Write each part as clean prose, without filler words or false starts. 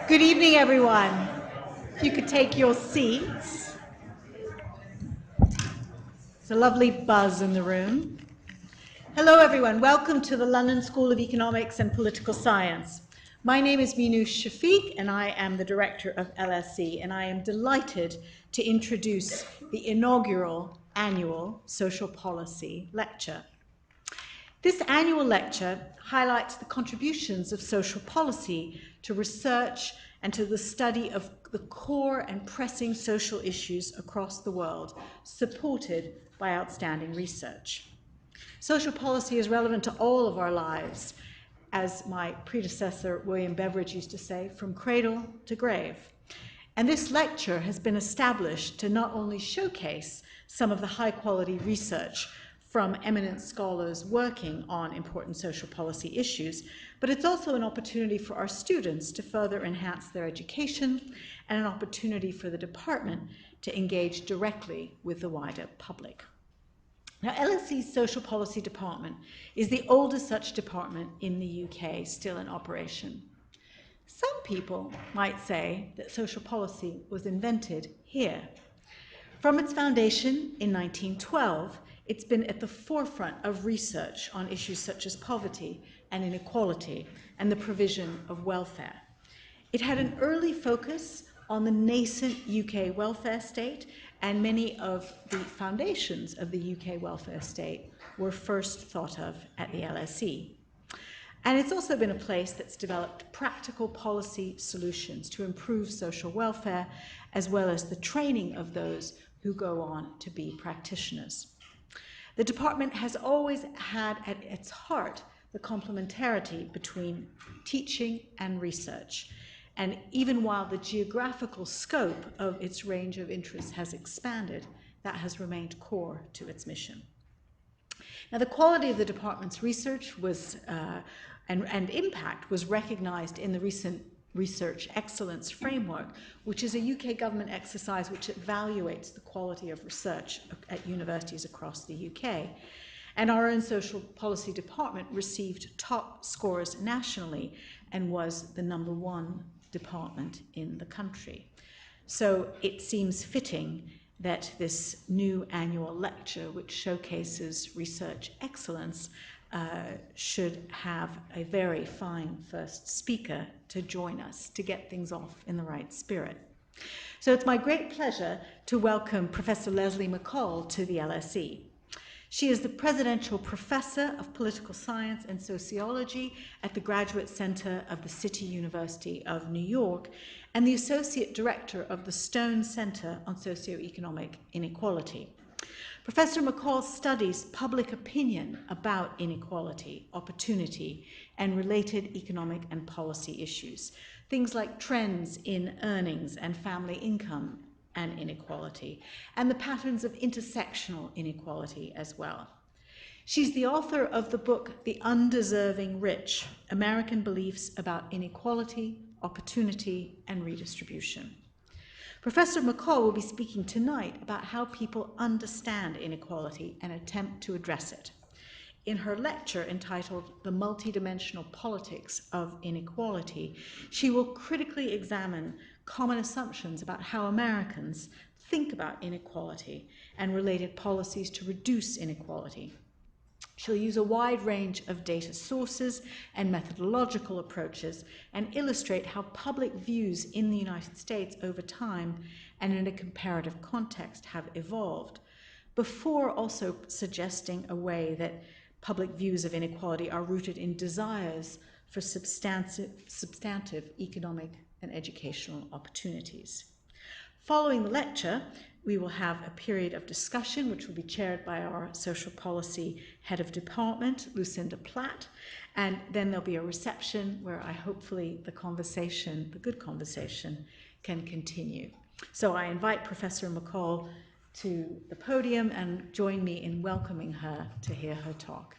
Good evening, everyone. If you could take your seats. It's a lovely buzz in the room. Hello, everyone. Welcome to the London School of Economics and Political Science. My name is Minouche Shafiq, and I am the director of LSE, and I am delighted to introduce the inaugural annual Social Policy Lecture. This annual lecture highlights the contributions of social policy to research and to the study of the core and pressing social issues across the world, supported by outstanding research. Social policy is relevant to all of our lives, as my predecessor William Beveridge used to say, from cradle to grave. And this lecture has been established to not only showcase some of the high-quality research from eminent scholars working on important social policy issues, but it's also an opportunity for our students to further enhance their education and an opportunity for the department to engage directly with the wider public. Now, LSE's Social Policy Department is the oldest such department in the UK still in operation. Some people might say that social policy was invented here. From its foundation in 1912, it's been at the forefront of research on issues such as poverty and inequality and the provision of welfare. It had an early focus on the nascent UK welfare state, and many of the foundations of the UK welfare state were first thought of at the LSE. And it's also been a place that's developed practical policy solutions to improve social welfare, as well as the training of those who go on to be practitioners. The department has always had at its heart the complementarity between teaching and research. And even while the geographical scope of its range of interests has expanded, that has remained core to its mission. Now, the quality of the department's research was, and impact was recognized in the recent Research Excellence Framework, which is a UK government exercise which evaluates the quality of research at universities across the UK. And our own social policy department received top scores nationally and was the #1 department in the country. So it seems fitting that this new annual lecture, which showcases research excellence, should have a very fine first speaker to join us to get things off in the right spirit. So it's my great pleasure to welcome Professor Leslie McCall to the LSE. She is the Presidential Professor of Political Science and Sociology at the Graduate Center of the City University of New York and the Associate Director of the Stone Center on Socioeconomic Inequality. Professor McCall studies public opinion about inequality, opportunity, and related economic and policy issues, things like trends in earnings and family income and inequality, and the patterns of intersectional inequality as well. She's the author of the book, The Undeserving Rich: American Beliefs About Inequality, Opportunity, and Redistribution. Professor McCall will be speaking tonight about how people understand inequality and attempt to address it. In her lecture entitled The Multidimensional Politics of Inequality, she will critically examine common assumptions about how Americans think about inequality and related policies to reduce inequality. She'll use a wide range of data sources and methodological approaches and illustrate how public views in the United States over time and in a comparative context have evolved, before also suggesting a way that public views of inequality are rooted in desires for substantive economic and educational opportunities. Following the lecture, we will have a period of discussion which will be chaired by our social policy head of department, Lucinda Platt, and then there'll be a reception where hopefully the good conversation can continue. So I invite Professor McCall to the podium and join me in welcoming her to hear her talk.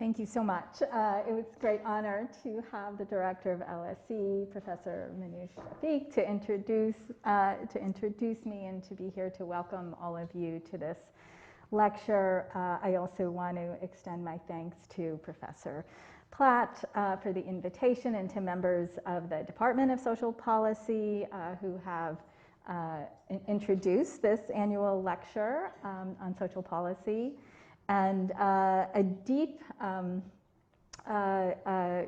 Thank you so much. It was a great honor to have the director of LSE, Professor Minouche Shafiq, to introduce me and to be here to welcome all of you to this lecture. I also want to extend my thanks to Professor Platt for the invitation, and to members of the Department of Social Policy who have introduced this annual lecture on social policy. And a deep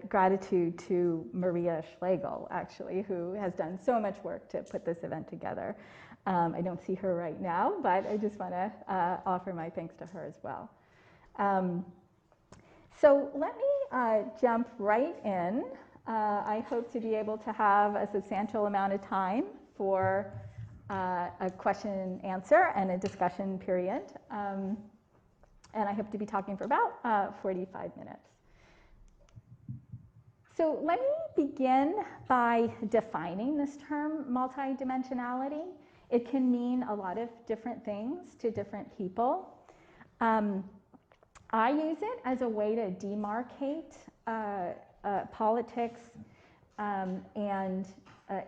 gratitude to Maria Schlegel, actually, who has done so much work to put this event together. I don't see her right now, but I just want to offer my thanks to her as well. So let me jump right in. I hope to be able to have a substantial amount of time for a question and answer and a discussion period. And I hope to be talking for about 45 minutes. So let me begin by defining this term multidimensionality. It can mean a lot of different things to different people. I use it as a way to demarcate politics and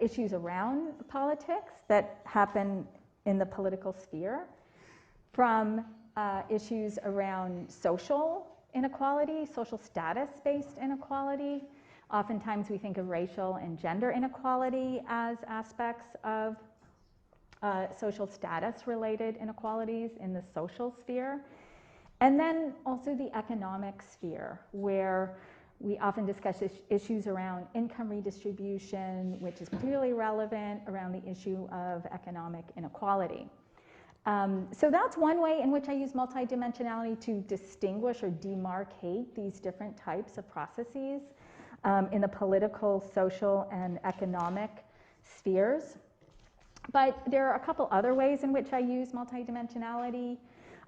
issues around politics that happen in the political sphere from issues around social inequality, social status-based inequality. Oftentimes we think of racial and gender inequality as aspects of social status-related inequalities in the social sphere. And then also the economic sphere, where we often discuss issues around income redistribution, which is particularly relevant around the issue of economic inequality. So that's one way in which I use multidimensionality to distinguish or demarcate these different types of processes in the political, social, and economic spheres. But there are a couple other ways in which I use multidimensionality.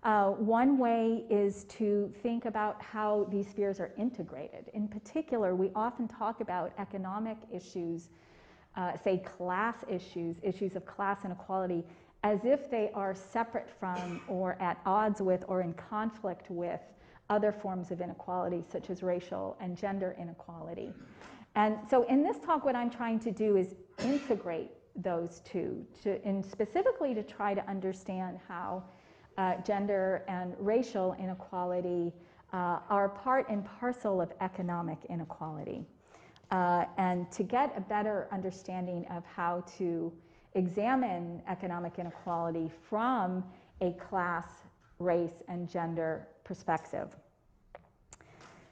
One way is to think about how these spheres are integrated. In particular, we often talk about economic issues, say class issues, issues of class inequality, as if they are separate from or at odds with or in conflict with other forms of inequality, such as racial and gender inequality. And so in this talk, what I'm trying to do is integrate those two, and specifically to try to understand how gender and racial inequality are part and parcel of economic inequality, and to get a better understanding of how to examine economic inequality from a class, race, and gender perspective.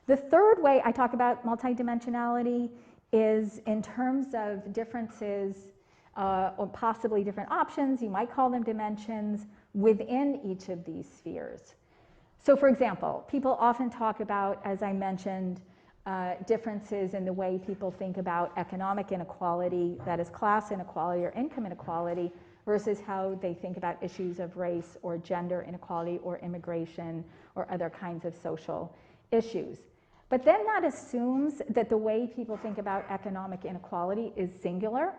The third way I talk about multidimensionality is in terms of differences or possibly different options, you might call them dimensions, within each of these spheres. So for example, people often talk about, as I mentioned, differences in the way people think about economic inequality, that is class inequality or income inequality, versus how they think about issues of race or gender inequality or immigration or other kinds of social issues. But then that assumes that the way people think about economic inequality is singular,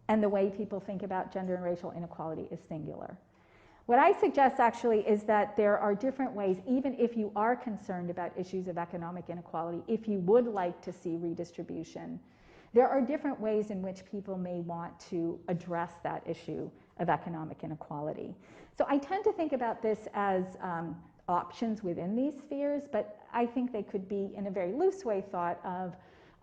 and the way people think about gender and racial inequality is singular. What I suggest actually is that there are different ways, even if you are concerned about issues of economic inequality, if you would like to see redistribution, there are different ways in which people may want to address that issue of economic inequality. So I tend to think about this as options within these spheres, but I think they could be, in a very loose way, thought of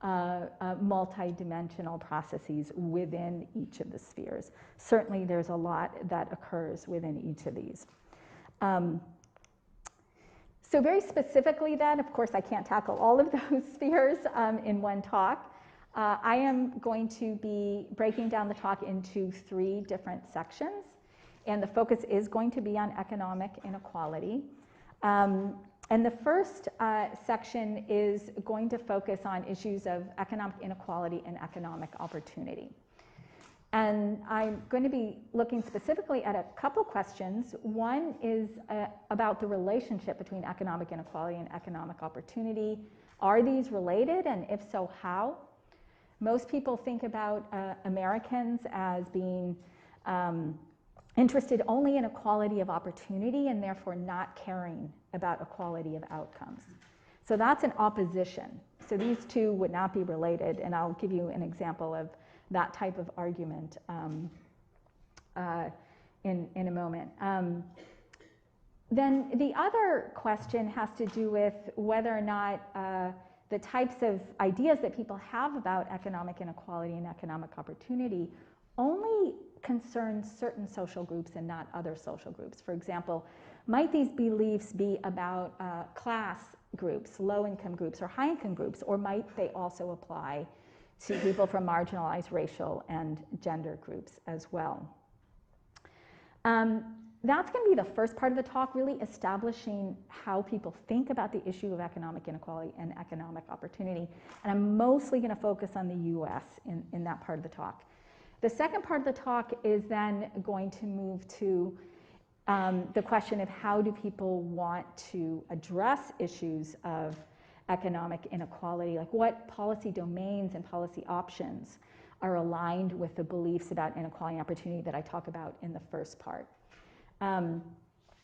multidimensional processes within each of the spheres. Certainly there's a lot that occurs within each of these. So very specifically then, of course I can't tackle all of those spheres in one talk. I am going to be breaking down the talk into 3 different sections, and the focus is going to be on economic inequality. And the first section is going to focus on issues of economic inequality and economic opportunity. And I'm going to be looking specifically at a couple questions. One is about the relationship between economic inequality and economic opportunity. Are these related, and if so, how? Most people think about Americans as being interested only in equality of opportunity and therefore not caring about equality of outcomes. So that's an opposition. So these two would not be related, and I'll give you an example of that type of argument in a moment. Then the other question has to do with whether or not the types of ideas that people have about economic inequality and economic opportunity only concern certain social groups and not other social groups. For example, might these beliefs be about class groups, low-income groups, or high-income groups, or might they also apply to people from marginalized racial and gender groups as well? That's going to be the first part of the talk, really establishing how people think about the issue of economic inequality and economic opportunity. And I'm mostly going to focus on the US in that part of the talk. The second part of the talk is then going to move to the question of how do people want to address issues of economic inequality, like what policy domains and policy options are aligned with the beliefs about inequality and opportunity that I talk about in the first part. And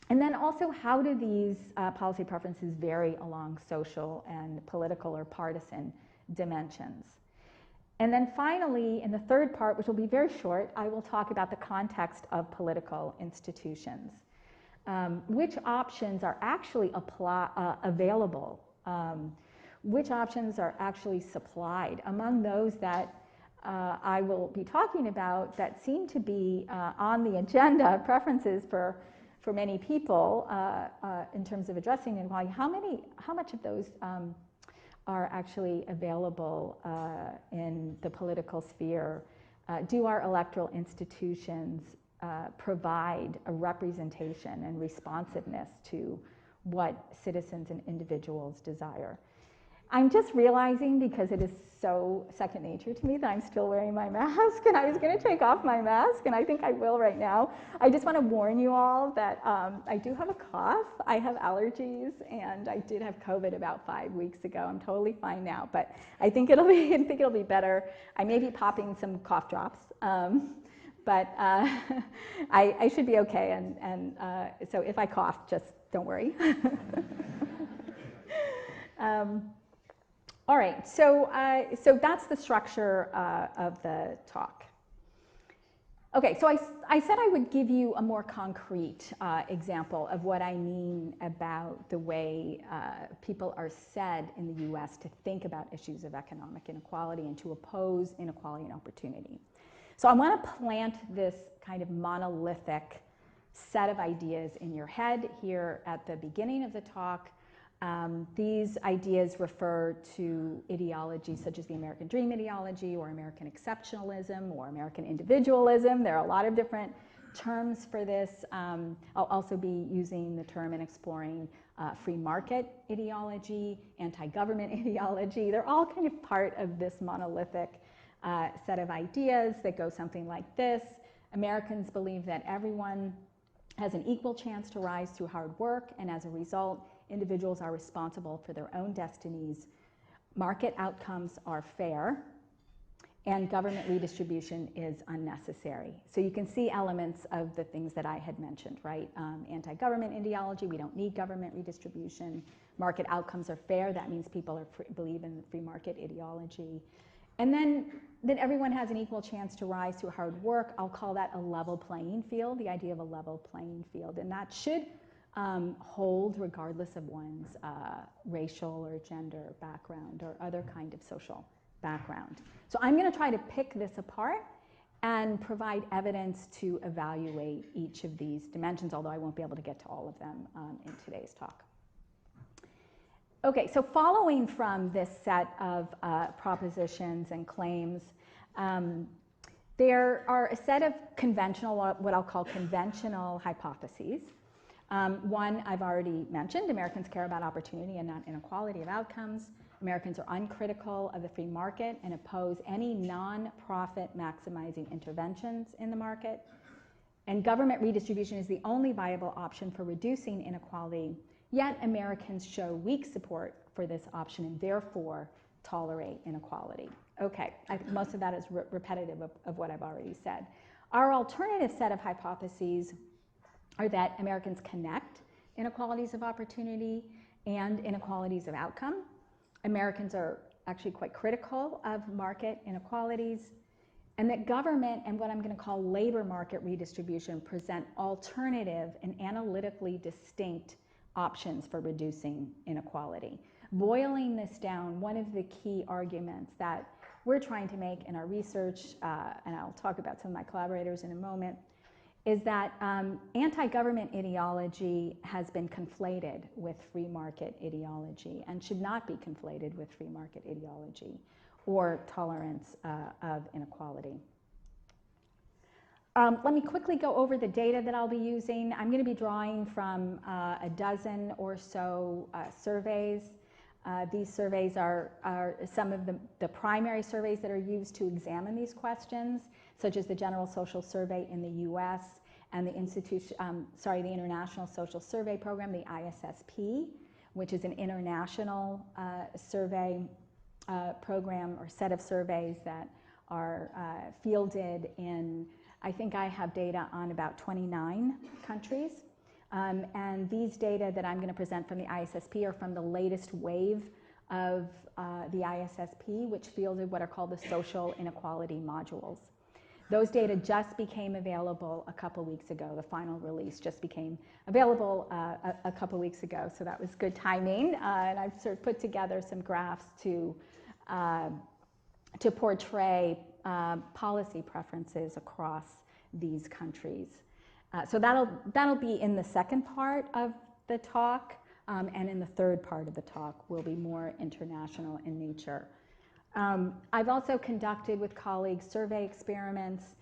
then also, how do these policy preferences vary along social and political or partisan dimensions? And then finally, in the third part, which will be very short, I will talk about the context of political institutions. Which options are actually available? Which options are actually supplied? Among those that I will be talking about that seem to be on the agenda, preferences for many people in terms of addressing inequality, how much of those are actually available in the political sphere? Do our electoral institutions provide a representation and responsiveness to what citizens and individuals desire? I'm just realizing, because it is so second nature to me, that I'm still wearing my mask, and I was going to take off my mask, and I think I will right now. I just want to warn you all that I do have a cough, I have allergies, and I did have COVID about 5 weeks ago. I'm totally fine now, but I think it'll be better. I may be popping some cough drops, but I should be okay, and so if I cough, just don't worry. All right, so that's the structure of the talk. Okay, so I said I would give you a more concrete example of what I mean about the way people are said in the US to think about issues of economic inequality and to oppose inequality and opportunity. So I want to plant this kind of monolithic set of ideas in your head here at the beginning of the talk. These ideas refer to ideologies such as the American Dream ideology, or American exceptionalism, or American individualism. There are a lot of different terms for this. I'll also be using the term and exploring free market ideology, anti-government ideology. They're all kind of part of this monolithic set of ideas that go something like this. Americans believe that everyone has an equal chance to rise through hard work, and as a result, individuals are responsible for their own destinies. Market outcomes are fair, and government redistribution is unnecessary. So you can see elements of the things that I had mentioned, right? Anti-government ideology, we don't need government redistribution. Market outcomes are fair, that means people believe in free market ideology. And then that everyone has an equal chance to rise through hard work. I'll call that a level playing field, the idea of a level playing field. And that should hold regardless of one's racial or gender background or other kind of social background. So I'm going to try to pick this apart and provide evidence to evaluate each of these dimensions, although I won't be able to get to all of them in today's talk. Okay, so following from this set of propositions and claims, there are a set of conventional, what I'll call conventional hypotheses. One I've already mentioned: Americans care about opportunity and not inequality of outcomes. Americans are uncritical of the free market and oppose any non-profit maximizing interventions in the market. And government redistribution is the only viable option for reducing inequality, yet Americans show weak support for this option and therefore tolerate inequality. Okay, most of that is repetitive of what I've already said. Our alternative set of hypotheses are that Americans connect inequalities of opportunity and inequalities of outcome. Americans are actually quite critical of market inequalities, and that government and what I'm going to call labor market redistribution present alternative and analytically distinct options for reducing inequality. Boiling this down, one of the key arguments that we're trying to make in our research, and I'll talk about some of my collaborators in a moment, is that anti-government ideology has been conflated with free market ideology and should not be conflated with free market ideology or tolerance of inequality. Let me quickly go over the data that I'll be using. I'm going to be drawing from a dozen or so surveys. These surveys are some of the primary surveys that are used to examine these questions, such as the General Social Survey in the US and the International Social Survey Program, the ISSP, which is an international survey program or set of surveys that are fielded in, I think I have data on about 29 countries. And these data that I'm going to present from the ISSP are from the latest wave of the ISSP, which fielded what are called the social inequality modules. Those data just became available a couple weeks ago. The final release just became available a couple weeks ago, so that was good timing. And I've sort of put together some graphs to portray policy preferences across these countries. So that'll be in the second part of the talk, and in the third part of the talk will be more international in nature. I've also conducted with colleagues survey experiments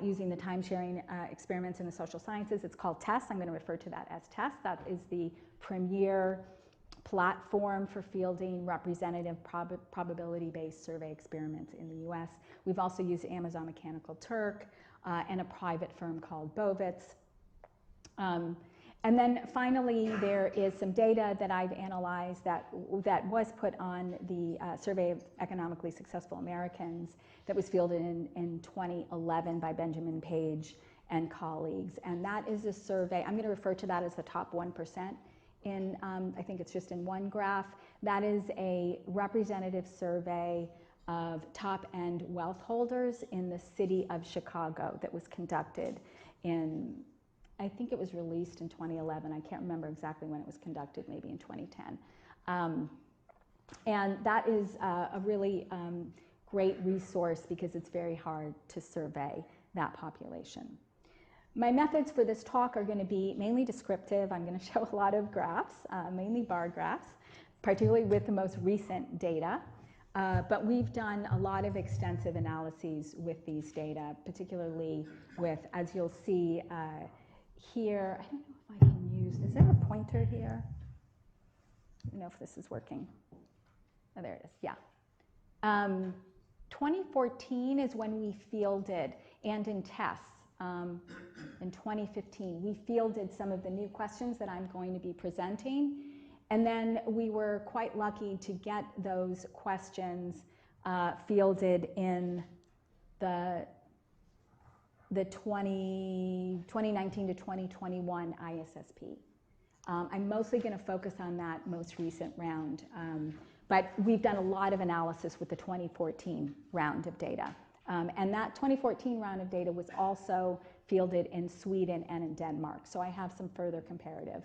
using the time-sharing experiments in the social sciences. It's called TESS. I'm going to refer to that as TESS. That is the premier platform for fielding representative probability-based survey experiments in the US. We've also used Amazon Mechanical Turk and a private firm called Bovitz. And then finally, there is some data that I've analyzed that was put on the Survey of Economically Successful Americans that was fielded in 2011 by Benjamin Page and colleagues. And that is a survey, I'm going to refer to that as the top 1% in, I think it's just in one graph. That is a representative survey of top-end wealth holders in the city of Chicago that was conducted in, I think it was released in 2011. I can't remember exactly when it was conducted, maybe in 2010. And that is a really great resource because it's very hard to survey that population. My methods for this talk are going to be mainly descriptive. I'm going to show a lot of graphs, mainly bar graphs, particularly with the most recent data. But we've done a lot of extensive analyses with these data, particularly with, as you'll see here, I don't know if I can use, is there a pointer here? I don't know if this is working. Oh, there it is, yeah. 2014 is when we fielded, and in tests, in 2015, we fielded some of the new questions that I'm going to be presenting. And then we were quite lucky to get those questions fielded in the 2019 to 2021 ISSP. I'm mostly going to focus on that most recent round, but we've done a lot of analysis with the 2014 round of data. And that 2014 round of data was also fielded in Sweden and in Denmark. So I have some further comparative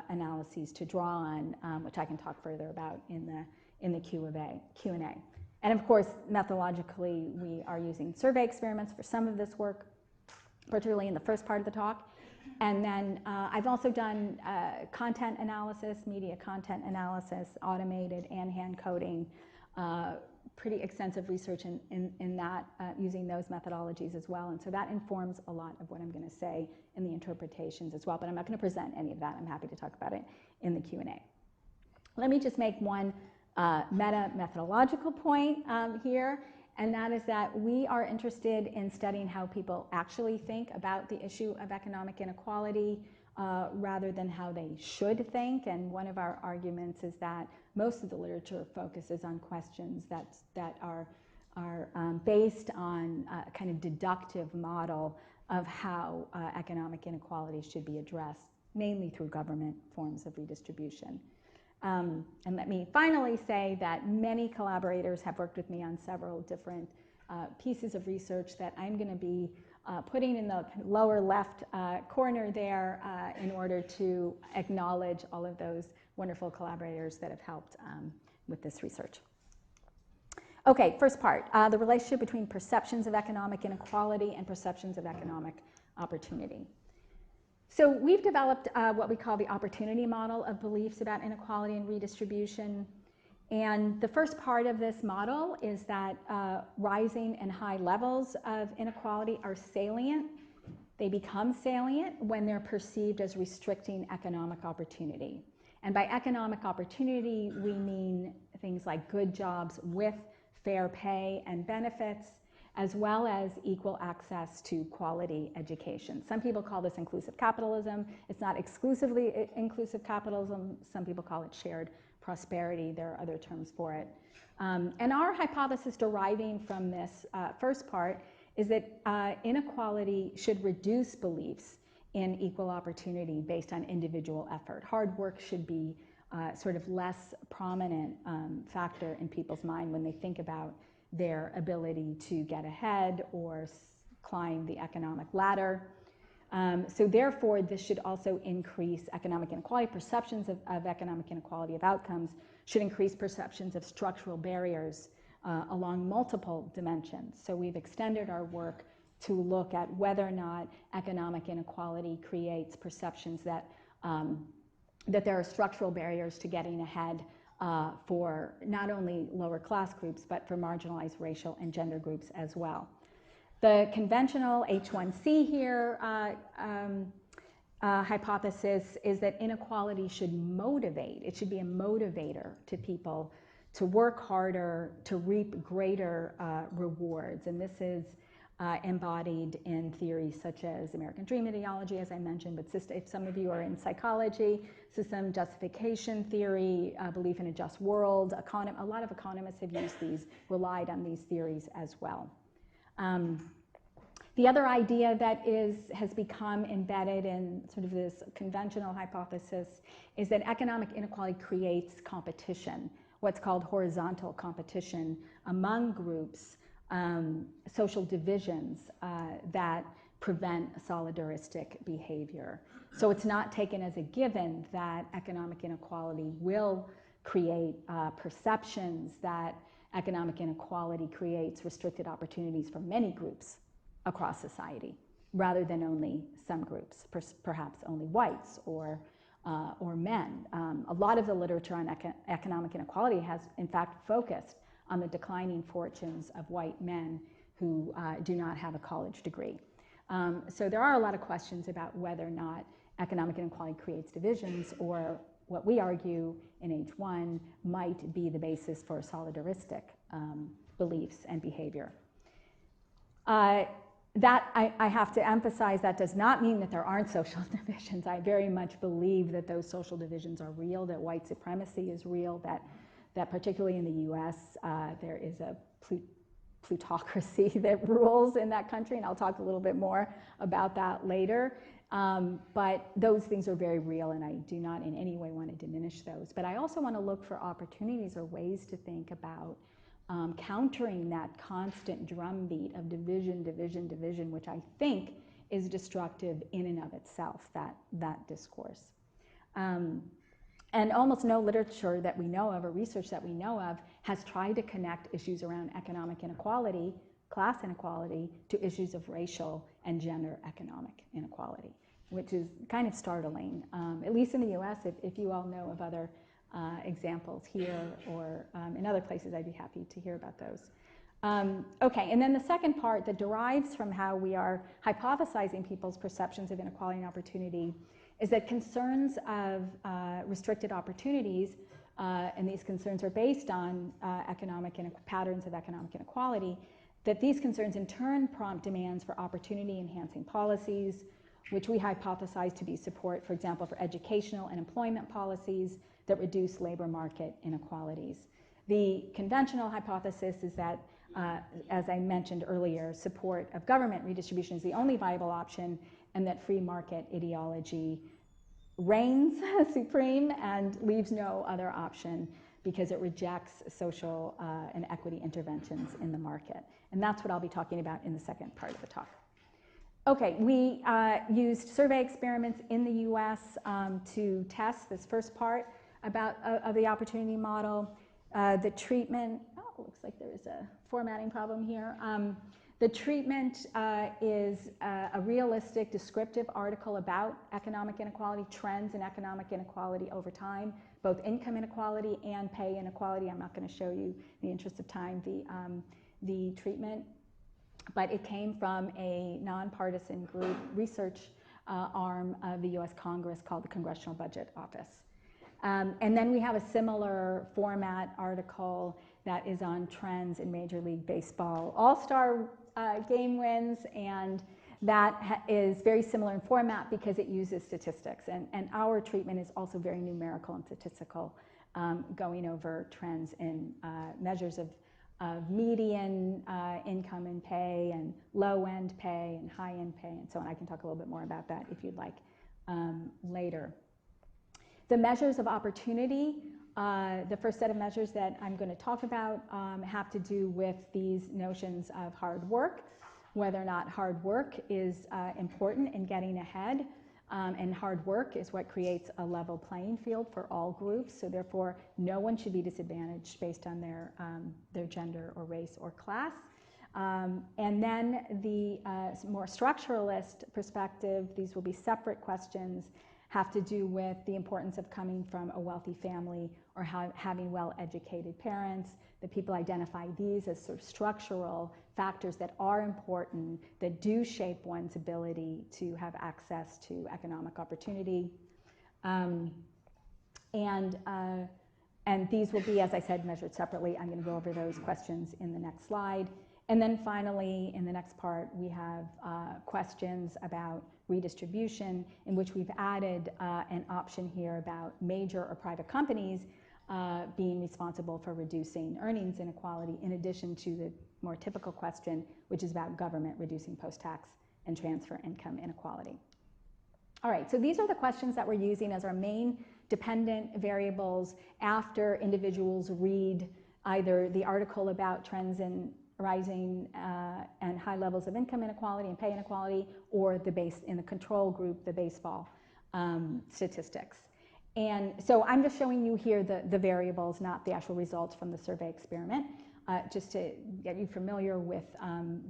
analyses to draw on, which I can talk further about in the Q&A. And of course, methodologically, we are using survey experiments for some of this work, particularly in the first part of the talk. And then I've also done content analysis, media content analysis, automated and hand coding, pretty extensive research in that, using those methodologies as well. And so that informs a lot of what I'm going to say in the interpretations as well. But I'm not going to present any of that. I'm happy to talk about it in the Q&A. Let me just make one meta-methodological point here, and that is that we are interested in studying how people actually think about the issue of economic inequality rather than how they should think. And one of our arguments is that most of the literature focuses on questions that are based on a kind of deductive model of how economic inequality should be addressed, mainly through government forms of redistribution. And let me finally say that many collaborators have worked with me on several different pieces of research that I'm going to be putting in the lower left corner there in order to acknowledge all of those wonderful collaborators that have helped with this research. Okay, first part, the relationship between perceptions of economic inequality and perceptions of economic opportunity. So we've developed what we call the opportunity model of beliefs about inequality and redistribution. And the first part of this model is that rising and high levels of inequality are salient. They become salient when they're perceived as restricting economic opportunity. And by economic opportunity, we mean things like good jobs with fair pay and benefits, as well as equal access to quality education. Some people call this inclusive capitalism. It's not exclusively inclusive capitalism. Some people call it shared prosperity. There are other terms for it. And our hypothesis deriving from this first part is that inequality should reduce beliefs in equal opportunity based on individual effort. Hard work should be sort of less prominent factor in people's mind when they think about their ability to get ahead or climb the economic ladder. So therefore, this should also increase economic inequality. Perceptions of economic inequality of outcomes should increase perceptions of structural barriers along multiple dimensions. So we've extended our work to look at whether or not economic inequality creates perceptions that that there are structural barriers to getting ahead for not only lower class groups, but for marginalized racial and gender groups as well. The conventional H1C here hypothesis is that inequality should motivate. It should be a motivator to people to work harder, to reap greater rewards. And this is embodied in theories such as American Dream ideology, as I mentioned, but if some of you are in psychology, system justification theory, belief in a just world, a lot of economists have used these, relied on these theories as well. The other idea that has become embedded in sort of this conventional hypothesis is that economic inequality creates competition, what's called horizontal competition among groups, social divisions that prevent solidaristic behavior. So it's not taken as a given that economic inequality will create perceptions that economic inequality creates restricted opportunities for many groups across society, rather than only some groups, perhaps only whites or men. A lot of the literature on economic inequality has, in fact, focused on the declining fortunes of white men who do not have a college degree. So there are a lot of questions about whether or not economic inequality creates divisions, or what we argue in H1 might be the basis for solidaristic beliefs and behavior. That I have to emphasize, that does not mean that there aren't social divisions. I very much believe that those social divisions are real, that white supremacy is real, that particularly in the US, there is a plutocracy that rules in that country, and I'll talk a little bit more about that later. But those things are very real, and I do not in any way want to diminish those. But I also want to look for opportunities or ways to think about countering that constant drumbeat of division, division, division, which I think is destructive in and of itself, that discourse. And almost no literature that we know of, or research that we know of, has tried to connect issues around economic inequality, class inequality, to issues of racial and gender economic inequality, which is kind of startling, at least in the US. If you all know of other examples here or in other places, I'd be happy to hear about those. Okay, and then the second part that derives from how we are hypothesizing people's perceptions of inequality and opportunity is that concerns of restricted opportunities, and these concerns are based on patterns of economic inequality, that these concerns in turn prompt demands for opportunity-enhancing policies, which we hypothesize to be support, for example, for educational and employment policies that reduce labor market inequalities. The conventional hypothesis is that, as I mentioned earlier, support of government redistribution is the only viable option, and that free market ideology reigns supreme and leaves no other option because it rejects social and equity interventions in the market. And that's what I'll be talking about in the second part of the talk. Okay, we used survey experiments in the US to test this first part of the opportunity model. The treatment, oh, looks like there is a formatting problem here. The treatment is a realistic, descriptive article about economic inequality, trends in economic inequality over time, both income inequality and pay inequality. I'm not going to show you, in the interest of time, the treatment, but it came from a nonpartisan group research arm of the US Congress called the Congressional Budget Office. And then we have a similar format article that is on trends in Major League Baseball All-Star game wins, and that is very similar in format because it uses statistics. And our treatment is also very numerical and statistical, going over trends in measures of median income and pay, and low-end pay, and high-end pay, and so on. I can talk a little bit more about that if you'd like later. The measures of opportunity, the first set of measures that I'm going to talk about have to do with these notions of hard work, whether or not hard work is important in getting ahead. And hard work is what creates a level playing field for all groups. So therefore, no one should be disadvantaged based on their gender or race or class. And then the more structuralist perspective, these will be separate questions, have to do with the importance of coming from a wealthy family or having well-educated parents. That people identify these as sort of structural factors that are important, that do shape one's ability to have access to economic opportunity. And these will be, as I said, measured separately. I'm going to go over those questions in the next slide. And then finally, in the next part, we have questions about redistribution, in which we've added an option here about major or private companies being responsible for reducing earnings inequality, in addition to the more typical question, which is about government reducing post-tax and transfer income inequality. All right, so these are the questions that we're using as our main dependent variables after individuals read either the article about trends in rising and high levels of income inequality and pay inequality, or in the control group, the baseball statistics. And so I'm just showing you here the variables, not the actual results from the survey experiment, just to get you familiar with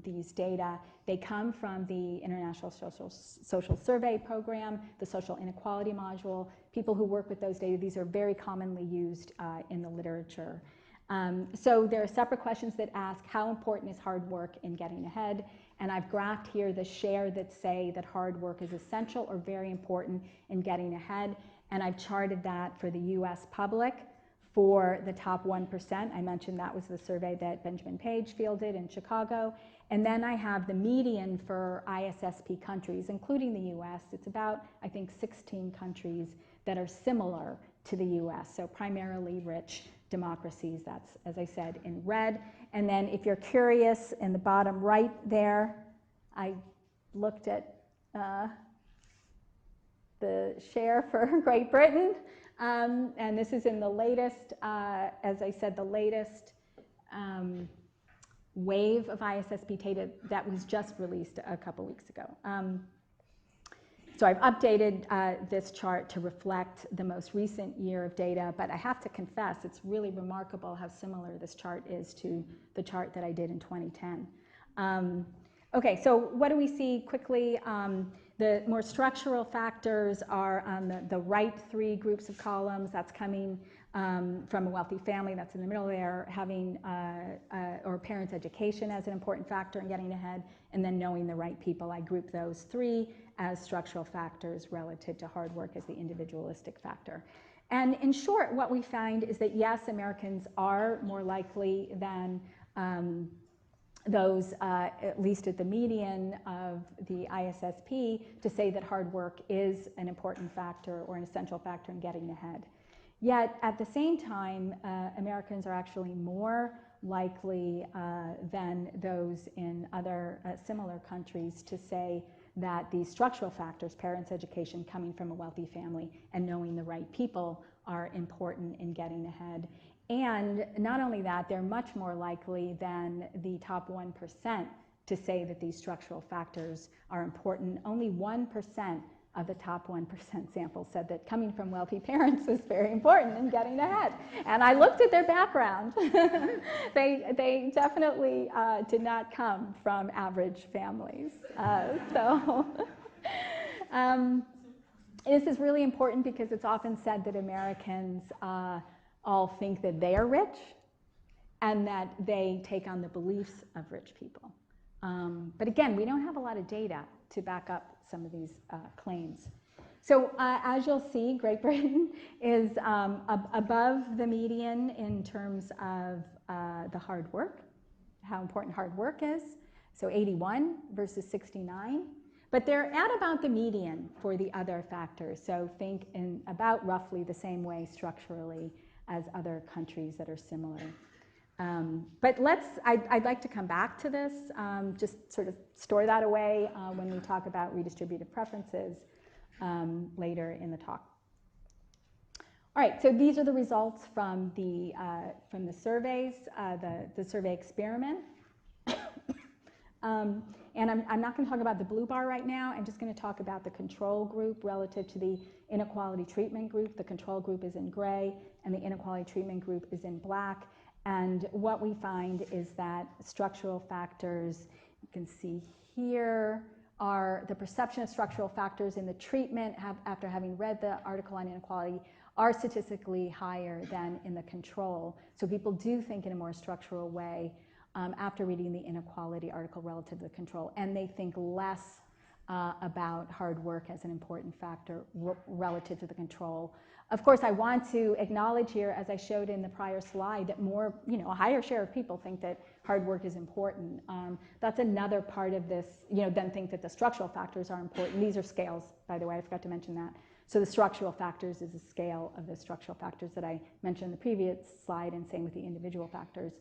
these data. They come from the International Social Survey Program, the Social Inequality Module. People who work with those data, these are very commonly used in the literature. So there are separate questions that ask, how important is hard work in getting ahead? And I've graphed here the share that say that hard work is essential or very important in getting ahead. And I've charted that for the US public for the top 1%. I mentioned that was the survey that Benjamin Page fielded in Chicago. And then I have the median for ISSP countries, including the US. It's about, I think, 16 countries that are similar to the US, so primarily rich democracies. That's, as I said, in red. And then if you're curious, in the bottom right there, I looked at the share for Great Britain. And this is in the latest, as I said, the latest wave of ISSP data that was just released a couple weeks ago. So I've updated this chart to reflect the most recent year of data, but I have to confess, it's really remarkable how similar this chart is to the chart that I did in 2010. Okay, so what do we see quickly? The more structural factors are on the right three groups of columns. That's coming from a wealthy family, that's in the middle there, having or parents' education as an important factor in getting ahead, and then knowing the right people. I group those three as structural factors relative to hard work as the individualistic factor. And in short, what we find is that yes, Americans are more likely than those, at least at the median of the ISSP, to say that hard work is an important factor or an essential factor in getting ahead. Yet, at the same time, Americans are actually more likely than those in other similar countries to say that these structural factors, parents' education, coming from a wealthy family, and knowing the right people are important in getting ahead. And not only that, they're much more likely than the top 1% to say that these structural factors are important. Only 1% of the top 1% sample said that coming from wealthy parents was very important in getting ahead. And I looked at their background. They definitely did not come from average families. This is really important because it's often said that Americans all think that they are rich and that they take on the beliefs of rich people. But again, we don't have a lot of data to back up some of these claims. So as you'll see, Great Britain is above the median in terms of the hard work, how important hard work is. So 81 versus 69. But they're at about the median for the other factors. So think in about roughly the same way structurally as other countries that are similar. But I'd like to come back to this, just sort of store that away when we talk about redistributive preferences later in the talk. All right, so these are the results from the surveys, the survey experiment. And I'm not going to talk about the blue bar right now. I'm just going to talk about the control group relative to the inequality treatment group. The control group is in gray, and the inequality treatment group is in black. And what we find is that structural factors, you can see here, are the perception of structural factors in the treatment after having read the article on inequality are statistically higher than in the control. So people do think in a more structural way after reading the inequality article relative to the control, and they think less about hard work as an important factor relative to the control. Of course, I want to acknowledge here, as I showed in the prior slide, that a higher share of people think that hard work is important. That's another part of this, then think that the structural factors are important. These are scales, by the way, I forgot to mention that. So the structural factors is a scale of the structural factors that I mentioned in the previous slide, and same with the individual factors.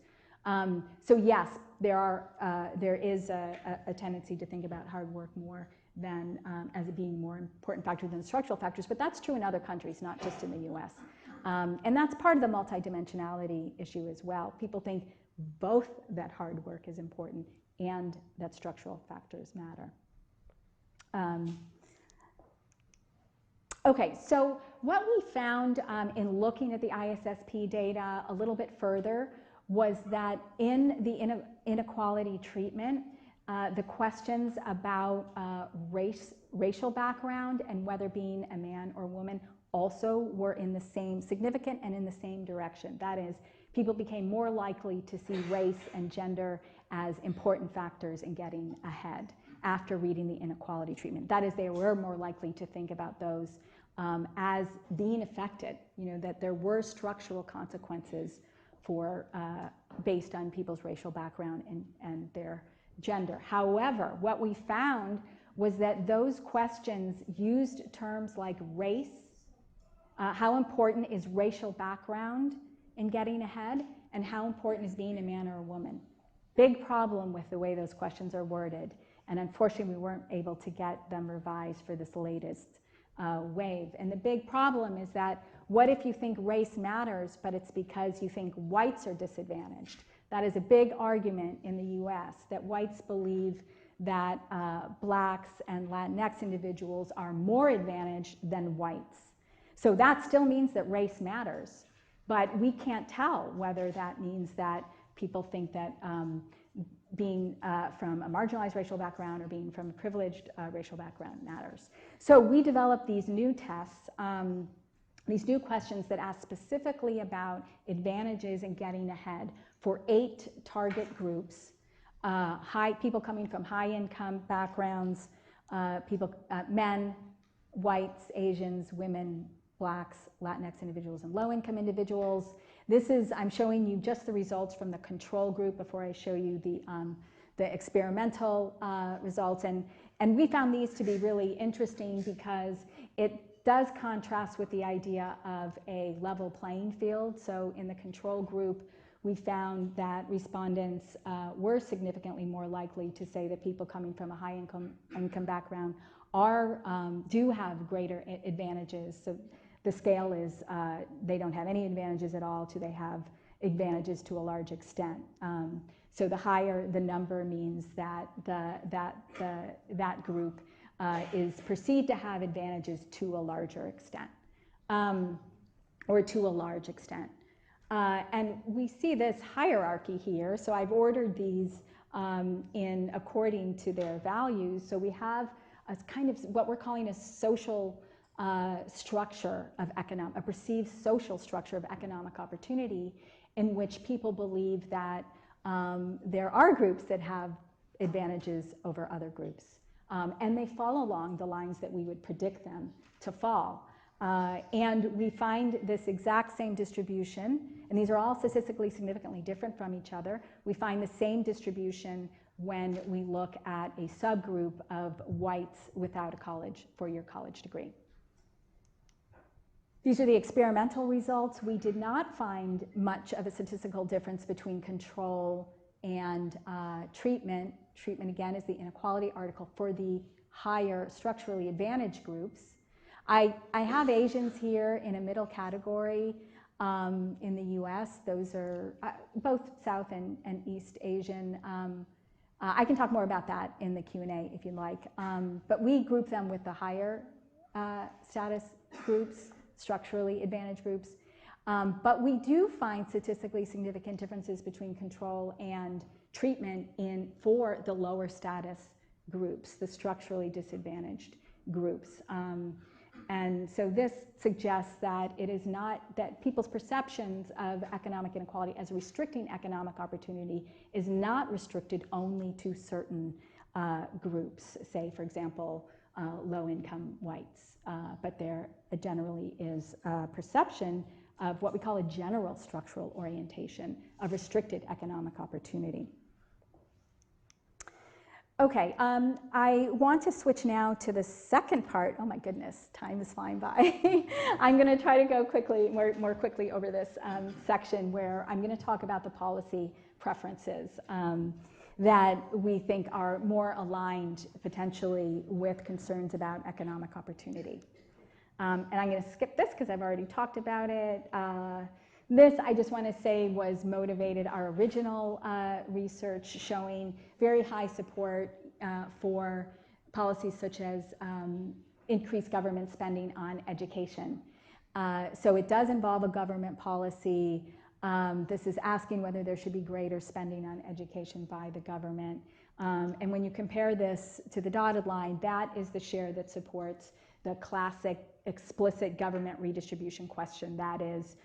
So yes, there is a tendency to think about hard work more than as it being more important factor than the structural factors, but that's true in other countries, not just in the US. And that's part of the multidimensionality issue as well. People think both that hard work is important and that structural factors matter. Okay, so what we found in looking at the ISSP data a little bit further was that in the inequality treatment, the questions about racial background and whether being a man or woman also were in the same, significant and in the same direction. That is, people became more likely to see race and gender as important factors in getting ahead after reading the inequality treatment. That is, they were more likely to think about those as being affected, that there were structural consequences for based on people's racial background and their gender. However, what we found was that those questions used terms like race, how important is racial background in getting ahead, and how important is being a man or a woman. Big problem with the way those questions are worded, and unfortunately we weren't able to get them revised for this latest wave. And the big problem is that what if you think race matters, but it's because you think whites are disadvantaged? That is a big argument in the US, that whites believe that blacks and Latinx individuals are more advantaged than whites. So that still means that race matters, but we can't tell whether that means that people think that being from a marginalized racial background or being from a privileged racial background matters. So we developed these new tests, these new questions that ask specifically about advantages in getting ahead for 8 target groups, people coming from high-income backgrounds, men, whites, Asians, women, blacks, Latinx individuals, and low-income individuals. I'm showing you just the results from the control group before I show you the experimental results. And we found these to be really interesting because it does contrast with the idea of a level playing field. So in the control group, we found that respondents were significantly more likely to say that people coming from a high income background do have greater advantages. So the scale is they don't have any advantages at all to they have advantages to a large extent. So the higher the number means that that group is perceived to have advantages to a larger extent, or to a large extent. And we see this hierarchy here. So I've ordered these in according to their values. So we have a kind of what we're calling a social structure of a perceived social structure of economic opportunity, in which people believe that there are groups that have advantages over other groups. And they fall along the lines that we would predict them to fall. And we find this exact same distribution, and these are all statistically significantly different from each other. We find the same distribution when we look at a subgroup of whites without a four-year college degree. These are the experimental results. We did not find much of a statistical difference between control and treatment. Treatment, again, is the inequality article for the higher structurally advantaged groups. I have Asians here in a middle category in the US. Those are both South and East Asian. I can talk more about that in the Q&A if you'd like. But we group them with the higher status groups, structurally advantaged groups. But we do find statistically significant differences between control and treatment for the lower status groups, the structurally disadvantaged groups. And so this suggests that it is not that people's perceptions of economic inequality as restricting economic opportunity is not restricted only to certain groups, say, for example, low-income whites, but there generally is a perception of what we call a general structural orientation of restricted economic opportunity. Okay, I want to switch now to the second part. Oh my goodness, time is flying by. I'm going to try to go quickly, more quickly over this section where I'm going to talk about the policy preferences that we think are more aligned potentially with concerns about economic opportunity. And I'm going to skip this because I've already talked about it. This, I just want to say, was motivated our original research showing very high support for policies such as increased government spending on education. So it does involve a government policy. This is asking whether there should be greater spending on education by the government. And when you compare this to the dotted line, that is the share that supports the classic explicit government redistribution question. That is,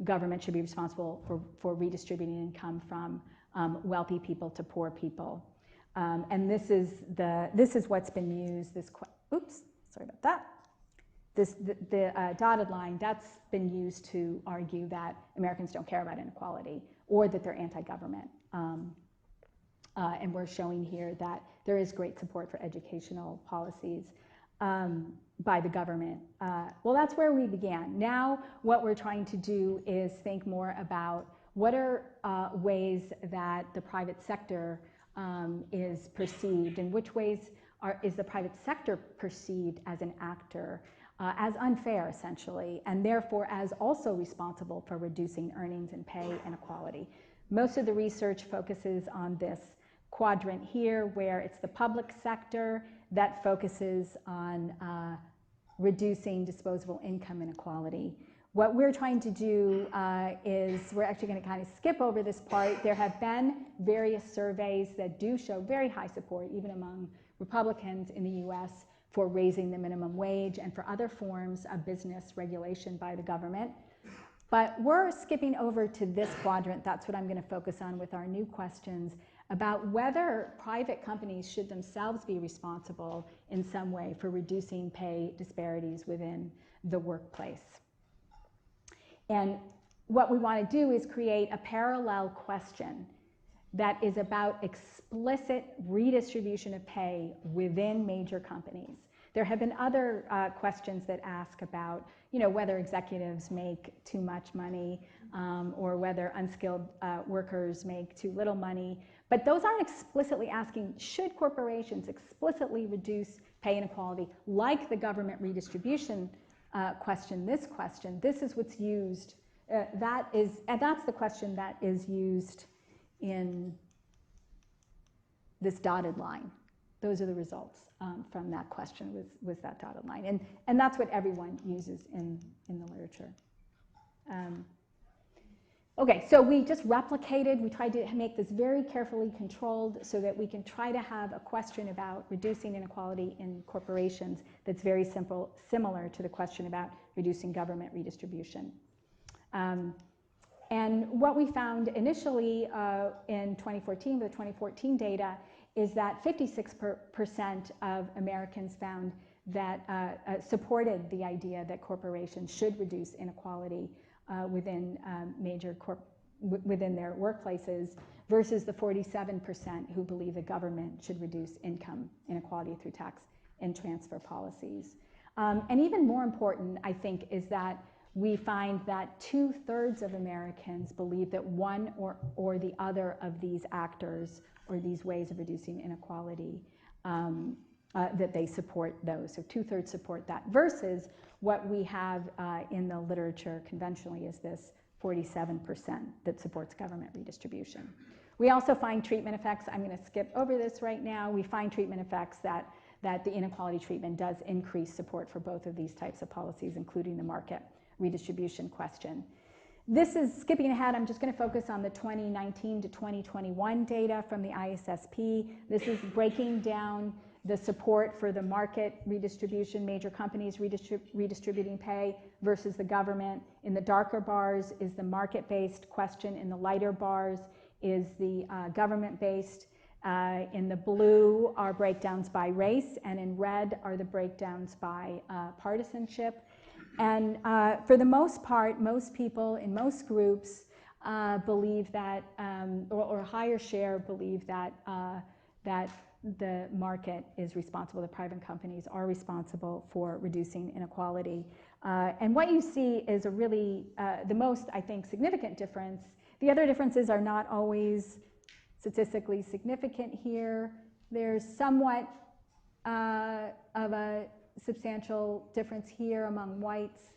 government should be responsible for redistributing income from wealthy people to poor people. And this is what's been used. Oops, sorry about that. The dotted line, that's been used to argue that Americans don't care about inequality or that they're anti-government. And we're showing here that there is great support for educational policies by the government. Well, that's where we began. Now, what we're trying to do is think more about what are ways that the private sector is perceived, and which ways is the private sector perceived as an actor, as unfair, essentially, and therefore as also responsible for reducing earnings and pay inequality. Most of the research focuses on this quadrant here, where it's the public sector that focuses on reducing disposable income inequality. What we're trying to do is we're actually going to kind of skip over this part. There have been various surveys that do show very high support, even among Republicans in the US, for raising the minimum wage and for other forms of business regulation by the government. But we're skipping over to this quadrant. That's what I'm going to focus on with our new questions about whether private companies should themselves be responsible in some way for reducing pay disparities within the workplace. And what we want to do is create a parallel question that is about explicit redistribution of pay within major companies. There have been other questions that ask about, whether executives make too much money, or whether unskilled workers make too little money. But those aren't explicitly asking, should corporations explicitly reduce pay inequality like the government redistribution question, this is what's used, and that's the question that is used in this dotted line. Those are the results from that question was that dotted line. And that's what everyone uses in the literature. Okay, so we just replicated, we tried to make this very carefully controlled so that we can try to have a question about reducing inequality in corporations that's very similar to the question about reducing government redistribution. And what we found initially in 2014, with the 2014 data, is that 56% of Americans found that supported the idea that corporations should reduce inequality within within their workplaces, versus the 47% who believe the government should reduce income inequality through tax and transfer policies. And even more important, I think, is that we find that 2/3 of Americans believe that one or the other of these actors or these ways of reducing inequality, that they support those. So 2/3 support that, versus what we have in the literature conventionally is this 47% that supports government redistribution. We also find treatment effects. I'm going to skip over this right now. We find treatment effects that the inequality treatment does increase support for both of these types of policies, including the market redistribution question. This is skipping ahead. I'm just going to focus on the 2019 to 2021 data from the ISSP. This is breaking down the support for the market redistribution, major companies redistributing pay versus the government. In the darker bars is the market-based question. In the lighter bars is the government-based. In the blue are breakdowns by race, and in red are the breakdowns by partisanship. And for the most part, most people in most groups believe that, or a higher share believe that the market is responsible, the private companies are responsible for reducing inequality. And what you see is a really, the most, I think, significant difference. The other differences are not always statistically significant here. There's somewhat of a substantial difference here among whites,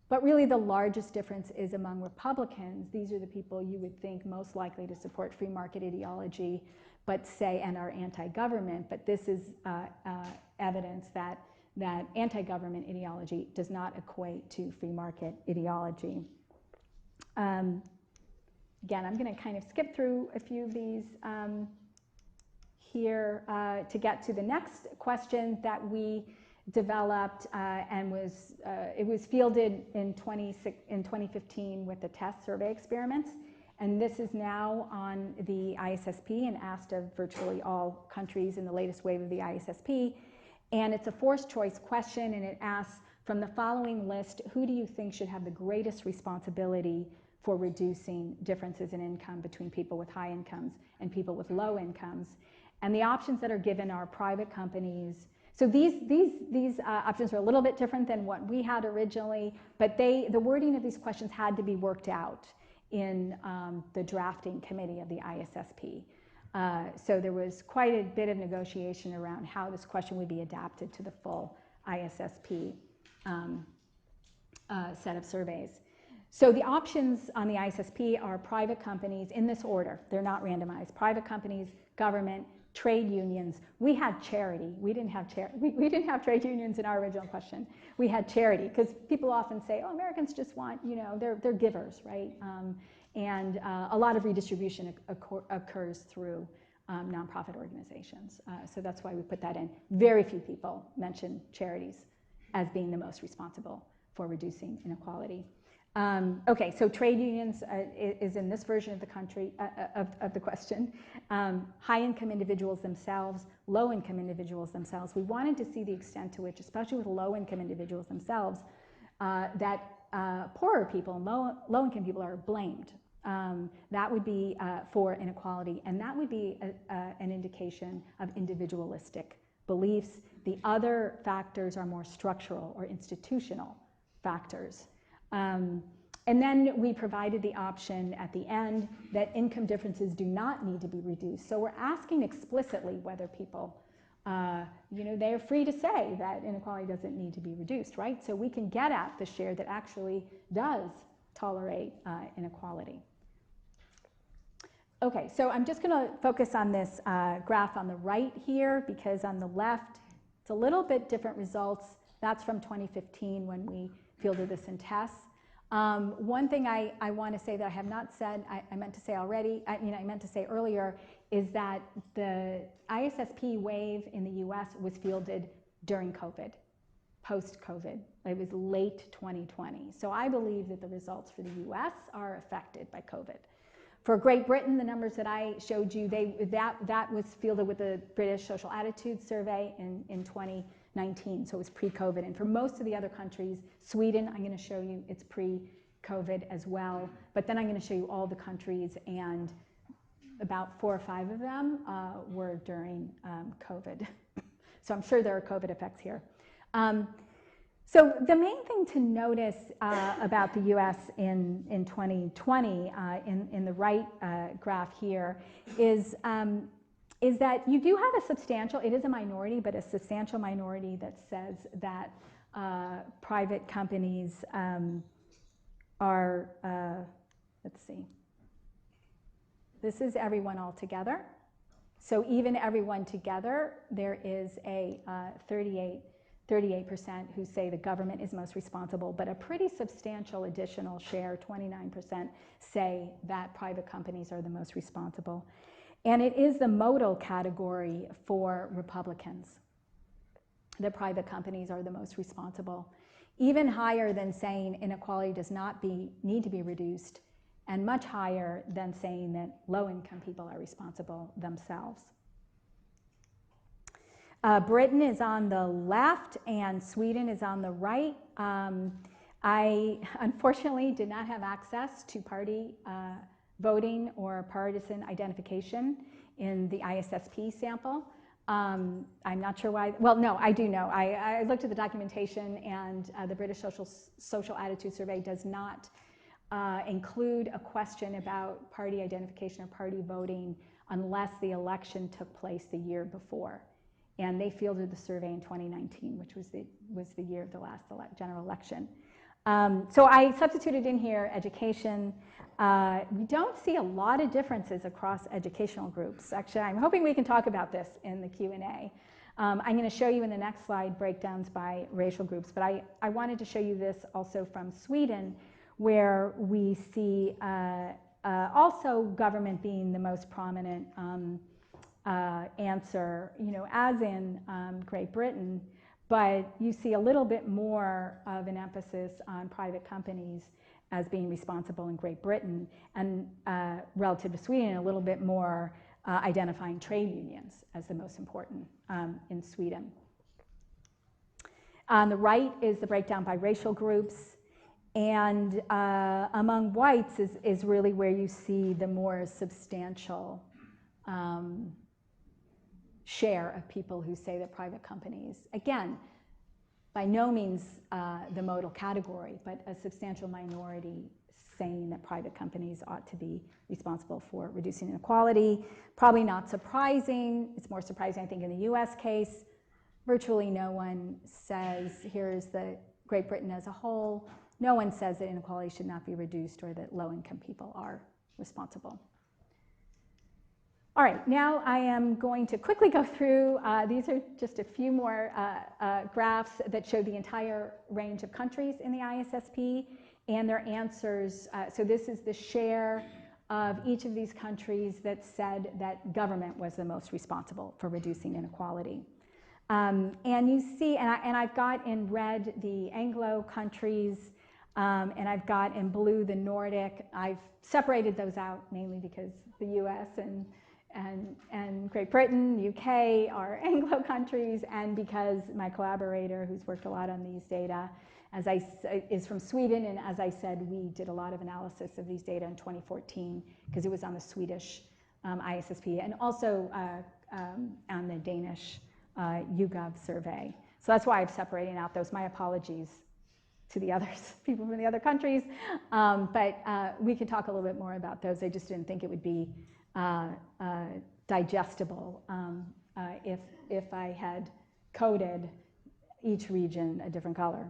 but really the largest difference is among Republicans. These are the people you would think most likely to support free market ideology, but say, and are anti-government, but this is evidence that anti-government ideology does not equate to free market ideology. Again, I'm going to kind of skip through a few of these here to get to the next question that we developed, and it was fielded in 2015 with the test survey experiments. And this is now on the ISSP and asked of virtually all countries in the latest wave of the ISSP. And it's a forced choice question, and it asks, from the following list, who do you think should have the greatest responsibility for reducing differences in income between people with high incomes and people with low incomes? And the options that are given are private companies. So these options are a little bit different than what we had originally, but the wording of these questions had to be worked out in the drafting committee of the ISSP. So there was quite a bit of negotiation around how this question would be adapted to the full ISSP set of surveys. So the options on the ISSP are private companies in this order. They're not randomized. Private companies, government, trade unions. We had charity. We didn't have we didn't have trade unions in our original question. We had charity, because people often say, oh, Americans just want, they're givers, right? And a lot of redistribution occurs through nonprofit organizations. So that's why we put that in. Very few people mention charities as being the most responsible for reducing inequality. Okay, so trade unions is in this version of the country of the question. High-income individuals themselves, low-income individuals themselves. We wanted to see the extent to which, especially with low-income individuals themselves, that poorer people and low-income people are blamed. That would be for inequality, and that would be an indication of individualistic beliefs. The other factors are more structural or institutional factors. And then we provided the option at the end that income differences do not need to be reduced. So we're asking explicitly whether people, they're free to say that inequality doesn't need to be reduced, right? So we can get at the share that actually does tolerate inequality. Okay, so I'm just going to focus on this graph on the right here, because on the left, it's a little bit different results. That's from 2015 when we fielded this in tests. One thing I want to say that I have not said, I meant to say already, I meant to say earlier, is that the ISSP wave in the US was fielded during COVID, post-COVID. It was late 2020. So I believe that the results for the US are affected by COVID. For Great Britain, the numbers that I showed you, that was fielded with the British Social Attitudes Survey in 2019, so it was pre-COVID. And for most of the other countries, Sweden, I'm going to show you, it's pre-COVID as well. But then I'm going to show you all the countries, and about 4 or 5 of them were during COVID. So I'm sure there are COVID effects here. So the main thing to notice about the US in 2020, in the right graph here, is that you do have a substantial, it is a minority, but a substantial minority that says that private companies are, let's see, this is everyone all together. So even everyone together, there is a 38% who say the government is most responsible, but a pretty substantial additional share, 29%, say that private companies are the most responsible. And it is the modal category for Republicans. The private companies are the most responsible, even higher than saying inequality does not need to be reduced, and much higher than saying that low-income people are responsible themselves. Britain is on the left and Sweden is on the right. I unfortunately did not have access to party voting or partisan identification in the ISSP sample. I'm not sure why. Well, no, I do know. I looked at the documentation, and the British Social Attitude Survey does not include a question about party identification or party voting unless the election took place the year before. And they fielded the survey in 2019, which was the year of the last general election. So I substituted in here education. We don't see a lot of differences across educational groups. Actually, I'm hoping we can talk about this in the Q&A. I'm going to show you in the next slide breakdowns by racial groups, but I wanted to show you this also from Sweden, where we see also government being the most prominent answer, as in Great Britain, but you see a little bit more of an emphasis on private companies as being responsible in Great Britain, and relative to Sweden, a little bit more identifying trade unions as the most important in Sweden. On the right is the breakdown by racial groups, and among whites is really where you see the more substantial share of people who say that private companies, again, by no means the modal category, but a substantial minority saying that private companies ought to be responsible for reducing inequality. Probably not surprising. It's more surprising, I think, in the US case. Virtually no one says, here's the Great Britain as a whole. No one says that inequality should not be reduced or that low-income people are responsible. All right, now I am going to quickly go through, these are just a few more graphs that show the entire range of countries in the ISSP and their answers. So this is the share of each of these countries that said that government was the most responsible for reducing inequality. And you see, and I've got in red the Anglo countries, and I've got in blue the Nordic. I've separated those out mainly because the US and Great Britain, UK are Anglo countries, and because my collaborator, who's worked a lot on these data, is from Sweden, and as I said, we did a lot of analysis of these data in 2014 because it was on the Swedish ISSP and also on the Danish YouGov survey. So that's why I'm separating out those. My apologies to the others, people from the other countries. But we could talk a little bit more about those. I just didn't think it would be digestible if I had coded each region a different color.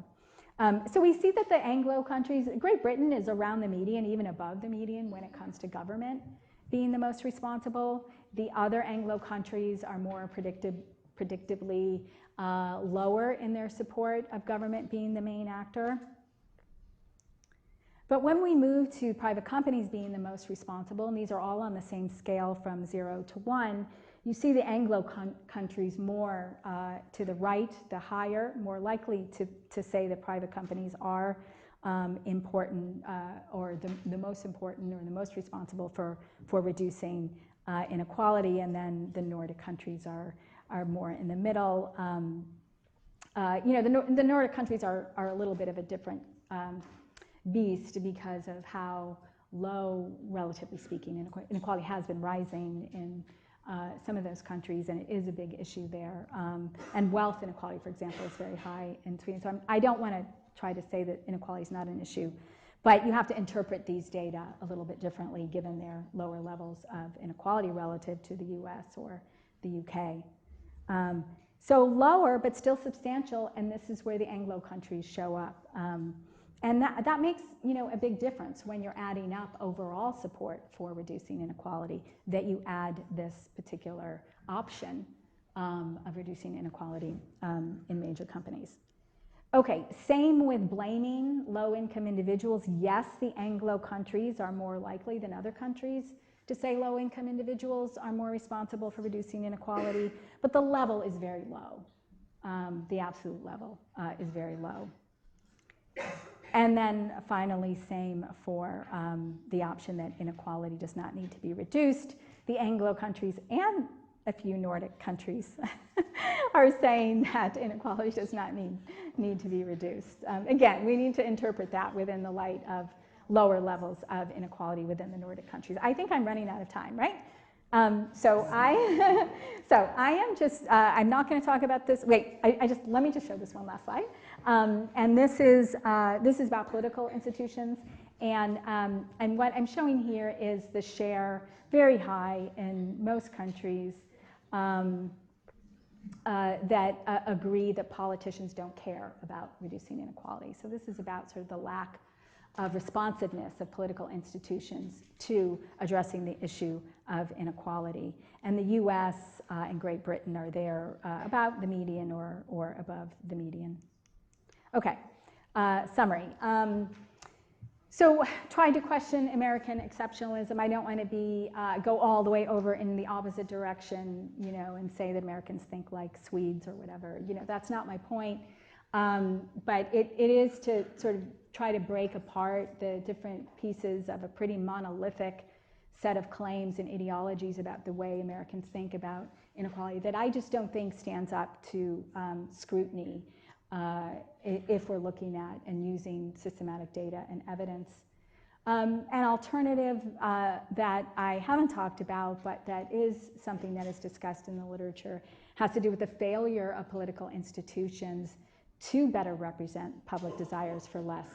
So we see that the Anglo countries, Great Britain is around the median, even above the median when it comes to government being the most responsible. The other Anglo countries are more predictably lower in their support of government being the main actor. But when we move to private companies being the most responsible, and these are all on the same scale from 0 to 1, you see the Anglo countries more to the right, the higher, more likely to say that private companies are important or the most important or the most responsible for reducing inequality, and then the Nordic countries are more in the middle. The Nordic countries are a little bit of a different beast because of how low, relatively speaking, inequality has been rising in some of those countries, and it is a big issue there. And wealth inequality, for example, is very high in Sweden. So I don't want to try to say that inequality is not an issue, but you have to interpret these data a little bit differently given their lower levels of inequality relative to the US or the UK. So lower, but still substantial, and this is where the Anglo countries show up. And that makes a big difference when you're adding up overall support for reducing inequality, that you add this particular option of reducing inequality in major companies. Okay, same with blaming low-income individuals. Yes, the Anglo countries are more likely than other countries to say low-income individuals are more responsible for reducing inequality, but the level is very low. The absolute level is very low. And then finally, same for the option that inequality does not need to be reduced. The Anglo countries and a few Nordic countries are saying that inequality does not need to be reduced. Again, we need to interpret that within the light of lower levels of inequality within the Nordic countries. I think I'm running out of time, right? So I am just, I'm not going to talk about this. Wait, let me just show this one last slide. And this is about political institutions. And what I'm showing here is the share, very high in most countries, that agree that politicians don't care about reducing inequality. So this is about sort of the lack of responsiveness of political institutions to addressing the issue of inequality. And the US and Great Britain are there about the median or above the median. Okay, summary. So trying to question American exceptionalism. I don't want to go all the way over in the opposite direction, and say that Americans think like Swedes or whatever. That's not my point. But it is to sort of try to break apart the different pieces of a pretty monolithic set of claims and ideologies about the way Americans think about inequality that I just don't think stands up to scrutiny if we're looking at and using systematic data and evidence. An alternative that I haven't talked about, but that is something that is discussed in the literature, has to do with the failure of political institutions to better represent public desires for less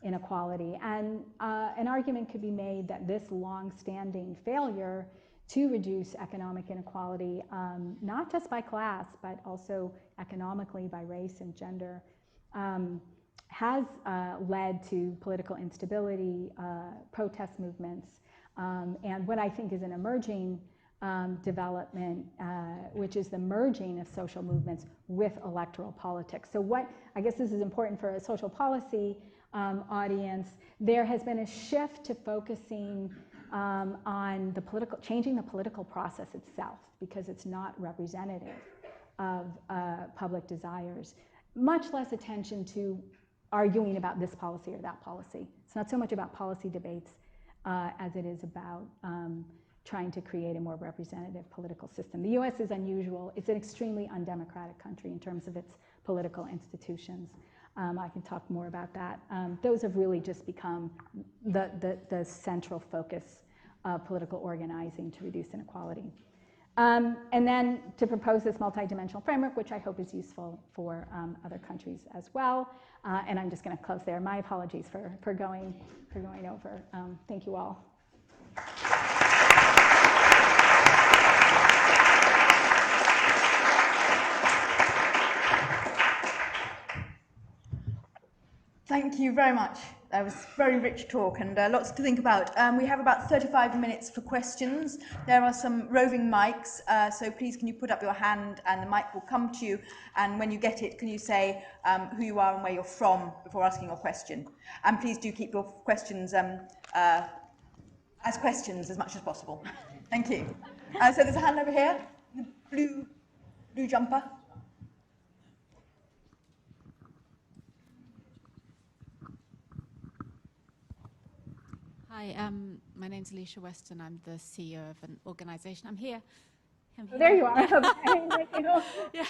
inequality. And an argument could be made that this long-standing failure to reduce economic inequality, not just by class, but also economically by race and gender, has led to political instability, protest movements, and what I think is an emerging development, which is the merging of social movements with electoral politics. So I guess this is important for a social policy audience. There has been a shift to focusing on changing the political process itself, because it's not representative of public desires. Much less attention to arguing about this policy or that policy. It's not so much about policy debates as it is about trying to create a more representative political system. The US is unusual. It's an extremely undemocratic country in terms of its political institutions. I can talk more about that. Those have really just become the central focus of political organizing to reduce inequality. And then to propose this multidimensional framework, which I hope is useful for other countries as well. And I'm just going to close there. My apologies for going over. Thank you all. Thank you very much. That was a very rich talk and lots to think about. We have about 35 minutes for questions. There are some roving mics, so please can you put up your hand and the mic will come to you. And when you get it, can you say who you are and where you're from before asking your question. And please do keep your questions as questions as much as possible. Thank you. So there's a hand over here, the blue jumper. Hi, my name's Alicia Weston. I'm the CEO of an organisation. I'm here. Oh, there you are. Yeah,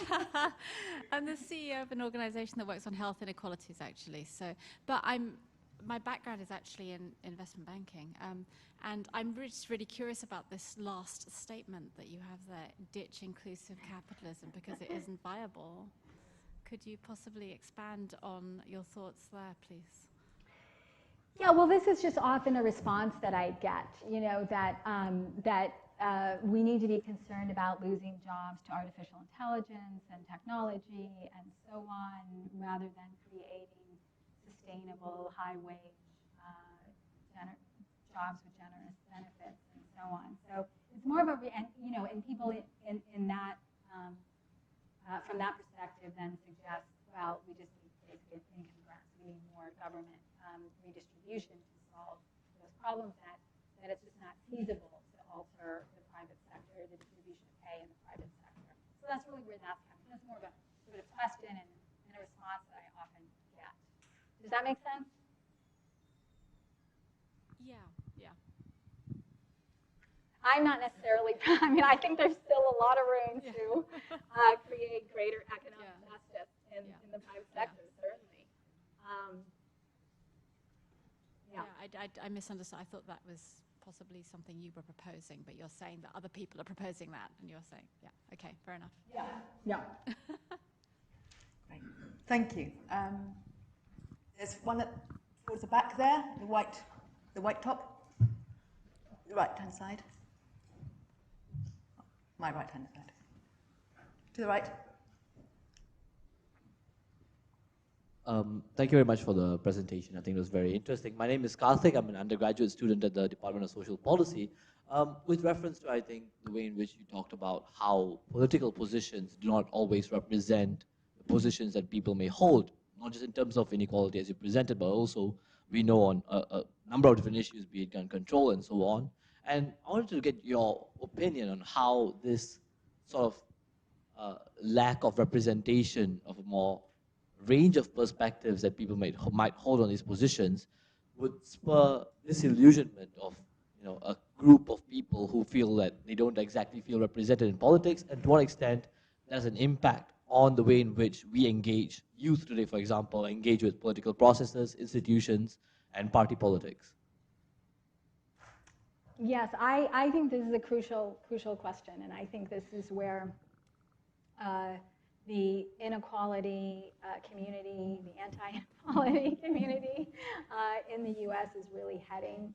I'm the CEO of an organisation that works on health inequalities, actually. But my background is actually in investment banking, and I'm just really curious about this last statement that you have there: ditch inclusive capitalism because it isn't viable. Could you possibly expand on your thoughts there, please? Yeah, well, this is just often a response that I get, that we need to be concerned about losing jobs to artificial intelligence and technology and so on, rather than creating sustainable, high-wage jobs with generous benefits and so on. So it's more of a, and people in that, from that perspective, then suggest, well, we just need basic income grants, we need more government redistribution to solve those problems, that it's just not feasible to alter the private sector, the distribution of pay in the private sector. So that's really where that's coming. That's more of a sort of question and a response that I often get. Does that make sense? Yeah. I'm not necessarily, I think there's still a lot of room to create greater economic justice in the private sector, certainly. I misunderstood. I thought that was possibly something you were proposing, but you're saying that other people are proposing that, and you're saying, yeah, okay, fair enough. Yeah. Great. Thank you. There's one towards the back there, the white top, the right-hand side. My right-hand side. To the right. Thank you very much for the presentation. I think it was very interesting. My name is Karthik. I'm an undergraduate student at the Department of Social Policy. With reference to, I think, the way in which you talked about how political positions do not always represent the positions that people may hold, not just in terms of inequality as you presented, but also we know on a number of different issues, be it gun control and so on. And I wanted to get your opinion on how this sort of lack of representation of a more range of perspectives that people might hold on these positions would spur disillusionment of a group of people who feel that they don't exactly feel represented in politics, and to what extent there's an impact on the way in which we engage youth today, for example, engage with political processes, institutions, and party politics. Yes, I think this is a crucial question, and I think this is where the inequality community, the anti-inequality community in the U.S. is really heading.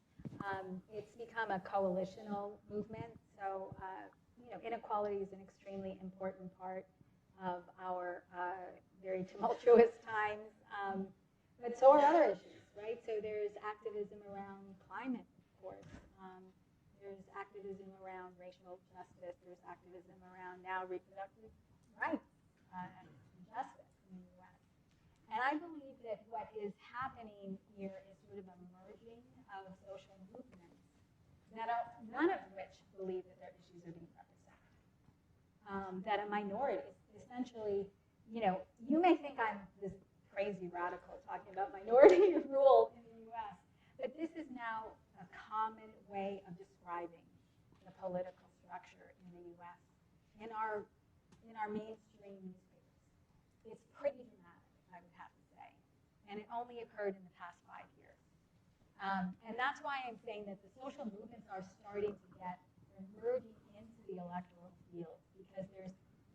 It's become a coalitional movement, so inequality is an extremely important part of our very tumultuous times, but so are other issues, right? So there's activism around climate, of course. There's activism around racial justice. There's activism around now reproductive rights and justice in the U.S. And I believe that what is happening here is sort of a merging of social movements that are none of which believe that their issues are being represented. That a minority, essentially, you may think I'm this crazy radical talking about minority rule in the U.S., but this is now a common way of describing the political structure in the U.S. in our mainstream newspapers. It's pretty dramatic, I would have to say, and it only occurred in the past 5 years. And that's why I'm saying that the social movements are starting to get, they're merging into the electoral fields because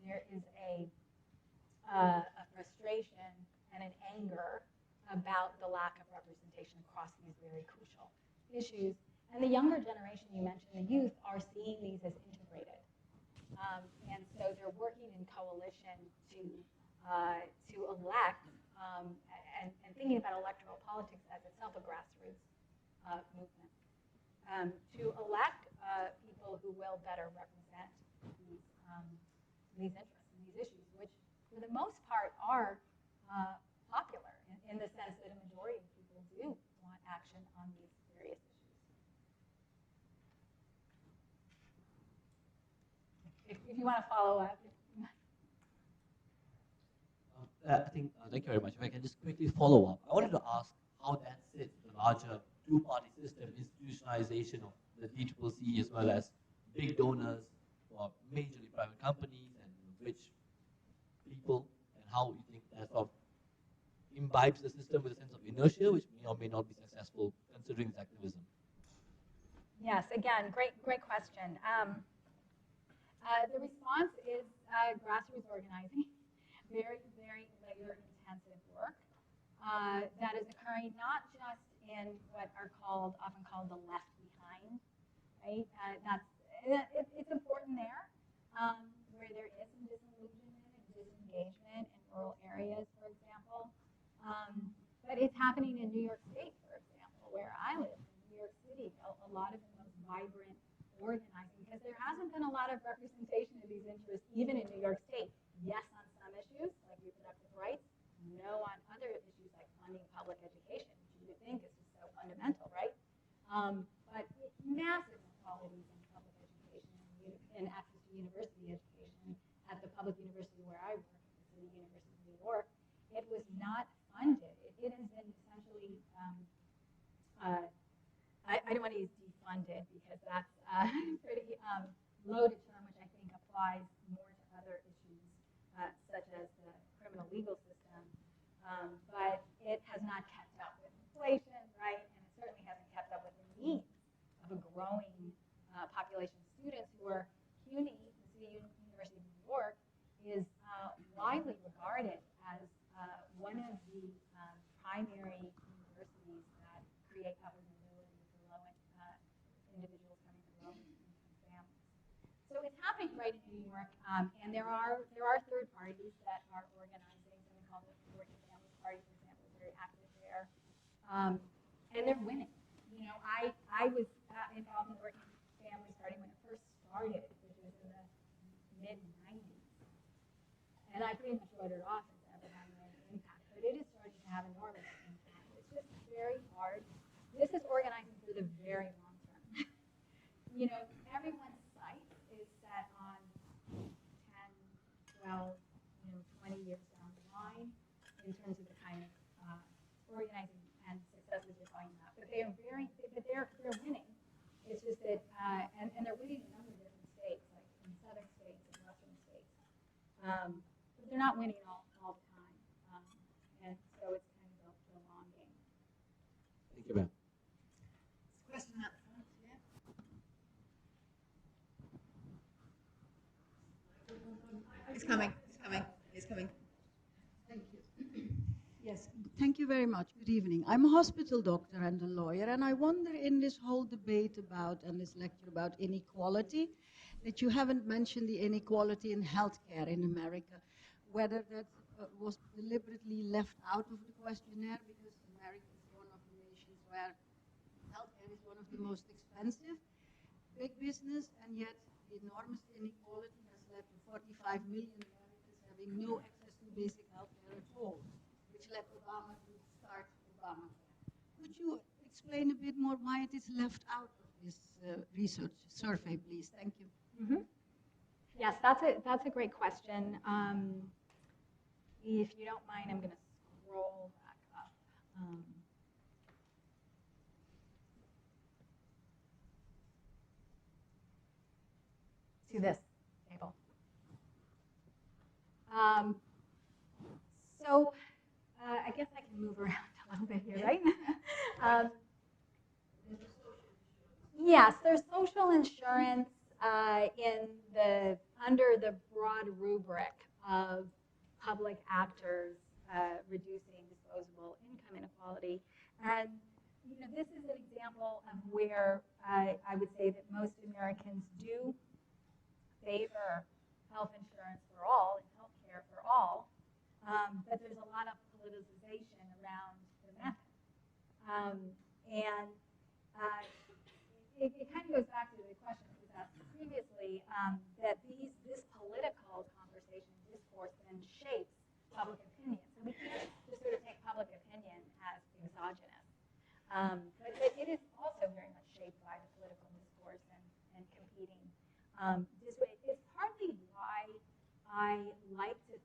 there is a frustration and an anger about the lack of representation across these very crucial issues. And the younger generation you mentioned, the youth, are seeing these as integrated. And so they're working in coalition to elect and thinking about electoral politics as itself a grassroots movement. To elect people who will better represent these interests and these issues, which for the most part are popular in the sense that a majority of people do want action on these various issues. If you want to follow up. Thank you very much. If I can just quickly follow up, I wanted to ask how that sits in the larger two-party system, institutionalization of the DCCC, as well as big donors for majorly private companies and rich people, and how you think that sort of imbibes the system with a sense of inertia, which may or may not be successful considering its activism. Yes, again, great question. The response is grassroots organizing, very, very labor-intensive work that is occurring not just in what are often called the left behind, right? It's important there, where there is some disillusionment and disengagement in rural areas, for example. But it's happening in New York State, for example, where I live, in New York City, a lot of the most vibrant organizing, because there hasn't been a lot of representation of these interests, even in New York State. Yes, on some issues, like reproductive rights, no on other issues like funding public education, which you would think is just so fundamental, right? But massive inequalities in public education and access to university education. At the public university where I work, the City University of New York, it was not funded. It has been essentially, I don't want to use defunded because that's a pretty loaded term, which I think applies more to other issues such as the criminal legal system. But it has not kept up with inflation, right? And it certainly hasn't kept up with the needs of a growing population of students who are CUNY, the City University of New York, is widely regarded as one of the primary universities that create upward mobility for individuals coming from low-income families. So it's happening right in New York, and there are third parties that are organizing. Something called the Working Families Party, for example, is very active there, and they're winning. You know, I was involved in the Working Families Party when it first started, which was in the mid-90s, and I pretty much wrote it off as ever having any impact. But it is starting to have enormous impact. It's just very hard. This is organizing for the very long term. You know, everyone's sight is set on 10, 12, 20 years down the line in terms of the kind of organizing and successes you're talking about. But they're winning. It's just that, and they're winning in a number of different states, like in southern states and western states. But they're not winning all the time. And so it's kind of the long game. Thank you, ma'am. Question at the front, yeah. It's coming. Thank you. Yes, thank you very much. Good evening. I'm a hospital doctor and a lawyer, and I wonder in this whole debate about, and this lecture about inequality, that you haven't mentioned the inequality in healthcare in America, whether that was deliberately left out of the questionnaire, because America is one of the nations where healthcare is one of the most expensive, big business, and yet the enormous inequality has led to 45 million Americans having no access to basic healthcare at all, which led Obama to start Obamacare. Could you explain a bit more why it is left out of this research survey, please? Thank you. Mm-hmm. Yes, that's a great question. If you don't mind, I'm going to scroll back up. To this table. So I guess I can move around a little bit here, right? Yes, there's social insurance. under the broad rubric of public actors reducing disposable income inequality. And this is an example of where I would say that most Americans do favor health insurance for all and health care for all, but there's a lot of politicization around the method. It kind of goes back to the question that was asked previously, that this political conversation discourse then shapes public opinion. So we can't just sort of take public opinion as exogenous. But it is also very much shaped by the political discourse and competing this way. It's partly why I like to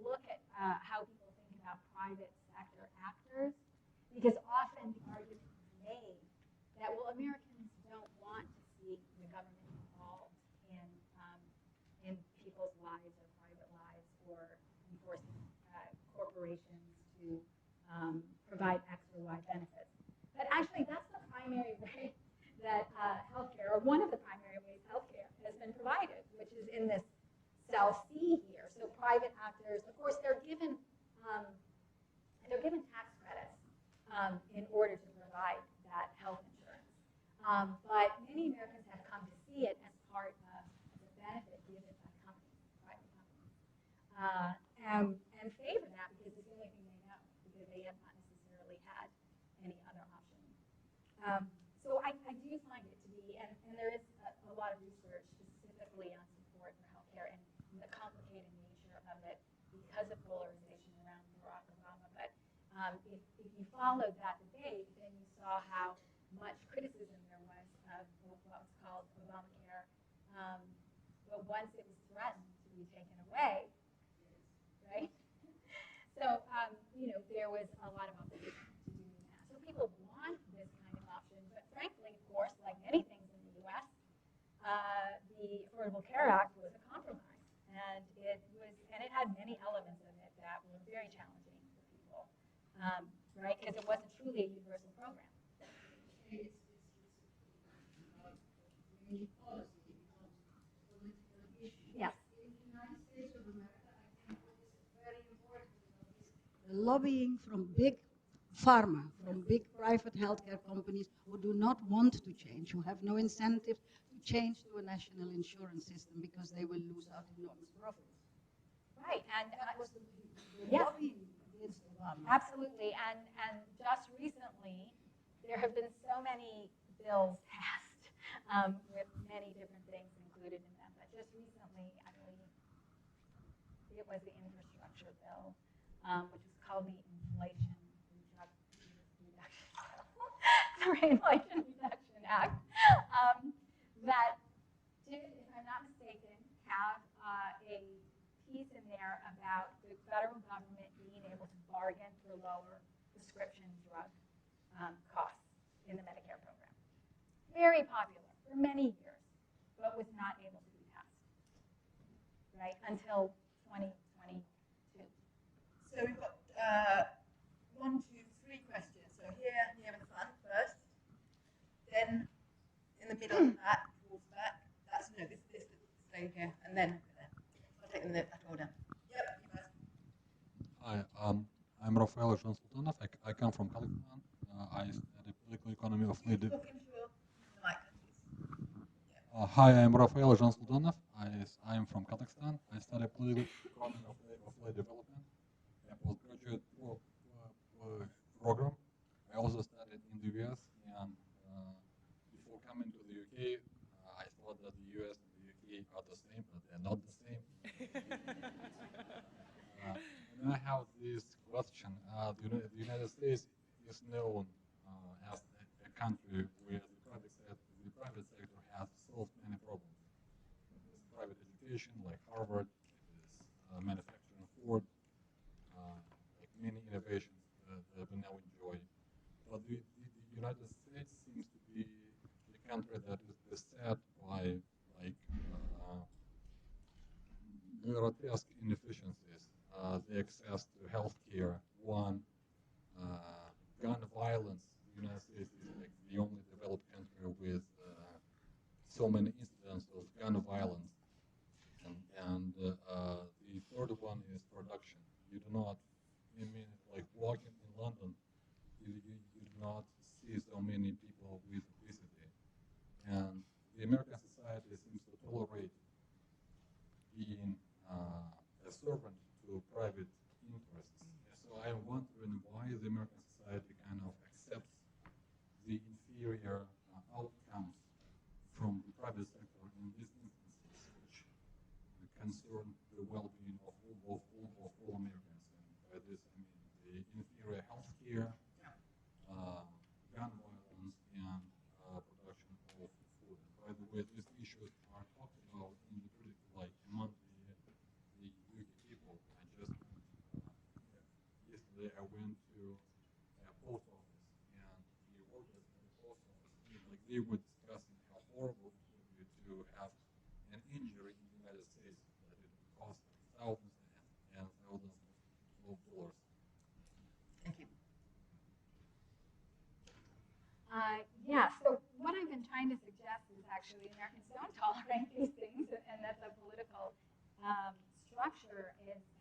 look at how people think about private sector actors, because often the argument is made that, well, Americans don't want to see the government involved in people's lives or private lives, or enforcing corporations to provide X or Y benefits. But actually, that's the primary way that healthcare, or one of the primary ways healthcare has been provided, which is in this cell C here. So private actors, of course, they're given tax credits in order to provide that health insurance. But many Americans have come to see it as part of the benefit given by companies, private companies, and favor that because it's the only thing they know, because they have not necessarily had any other option. So I do find it to be, and there is a lot of research specifically on support for healthcare and the complicated nature of it because of polarization around Barack Obama. But if you followed that debate, then you saw how much criticism there was of what was called Obamacare. But once it was threatened to be taken away, right? So, there was a lot of opposition to doing that. So people want this kind of option, but frankly, of course, like many things in the U.S., the Affordable Care Act was a compromise, and it had many elements of it that were very challenging for people, right? Because it wasn't truly a universal program. Yes. The lobbying from big pharma, from big private healthcare companies who do not want to change, who have no incentive to change to a national insurance system because they will lose out enormous profits. Right, and That was the yes, lobbying against Obama. absolutely, and just recently, there have been so many bills passed with many different things included in them. But just recently, I believe it was the infrastructure bill, which was called the Inflation Reduction Act, that did, if I'm not mistaken, have a piece in there about the federal government being able to bargain for lower prescription drug costs in the Medicare program. Very popular for many years, but was not able to be passed, right, until 2022. So we've got 1, 2, 3 questions. So here in the front first, then in the middle, back, towards back. That's this lady here, and then there. I'll take them in that order. Yep, you guys. Hi, I'm Rafael Sultanov. I come from Kazakhstan. I study political economy of leader. Talk into your mic, please. Hi, I'm Rafael Sultanov. I'm from Kazakhstan. I study political economy of leader development, a postgraduate program. I also studied in the US, and before coming to the UK, I thought that the US and the UK are the same, but they're not the same. And I have this question. The United States is known as a country where the private sector has solved many problems. There's private education, like Harvard, there's manufacturing Ford, like many innovations that we now enjoy. But the United States seems to be the country that is beset by grotesque inefficiencies. The access to healthcare, one, gun violence. The United States is like the only developed country with so many incidents of gun violence. And the third one is production. You do not, I mean, like walking in London, you do not see so many people with obesity. And the American society seems to tolerate being a servant to private interests. So I am wondering why the American society kind of accepts the inferior outcomes from the private sector in these instances, which concern the well-being of all Americans. And by this, I mean the inferior health care, gun violence, and production of food. And by the way, these issues are talked about in the like among the UK people. I just yesterday I went to a post office, and the workers at the post office, like they were discussing how horrible it would be to have an injury in the United States, that it would cost thousands and thousands of dollars. Thank you. Yeah, so what I've been trying to suggest is actually Americans don't tolerate these things, and that the political structure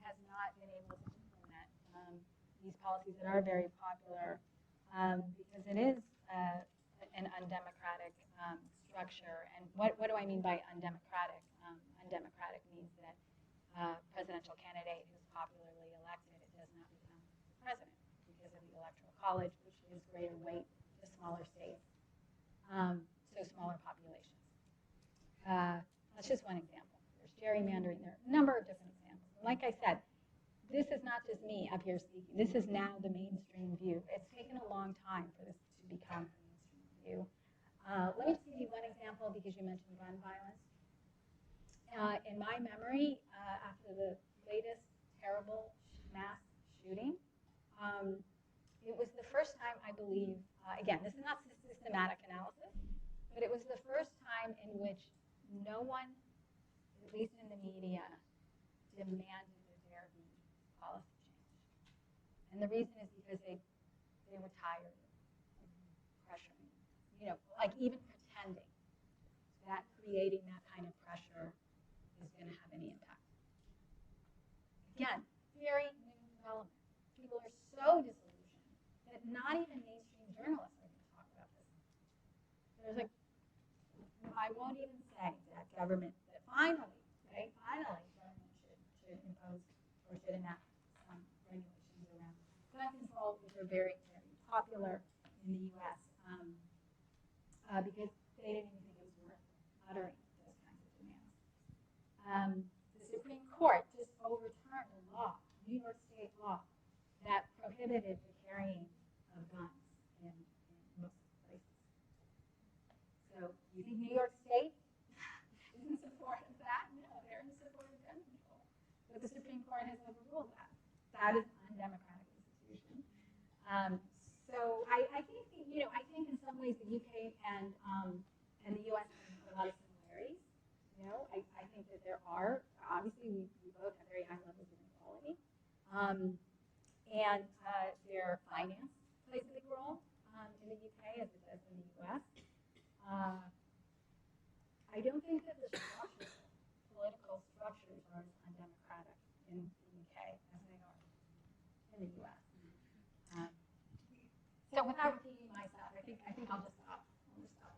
has not been able to implement these policies that are very popular because it is an undemocratic structure. And what do I mean by undemocratic? Undemocratic means that a presidential candidate who's popularly elected does not become the president because of the electoral college, which gives greater weight to smaller states, so smaller populations. That's just one example. There's gerrymandering. There are a number of different examples. And like I said, this is not just me up here speaking. This is now the mainstream view. It's taken a long time for this to become the mainstream view. Let me just give you one example because you mentioned gun violence. In my memory, after the latest terrible mass shooting, it was the first time, I believe, again, this is not systematic analysis, but it was the first time in which no one, at least in the media, demanded that there be policy change. And the reason is because they were tired of pressuring, like even pretending that creating that kind of pressure is going to have any impact. Again, very new development. People are so disillusioned that not even mainstream journalists are going to talk about this. There's like, I won't even say that government, that finally, government should impose or should enact some regulations around gun control, which are very, very popular in the U.S. Because they didn't even think it was worth uttering those kinds of demands. The Supreme Court just overturned a law, New York State law, that prohibited the carrying of guns in most places. So you think New York State is in support of that? No, they're in support of gun control. But the Supreme Court has overruled that. That is an undemocratic institution. So I think, I think in some ways the UK and the US have a lot of similarities. I think that there are, obviously we both have very high levels of inequality. And their finance plays a big role in the UK as it does in the US. I don't think that the political structures are as undemocratic in the UK as they are in the US. So without repeating myself, I think I'll just stop.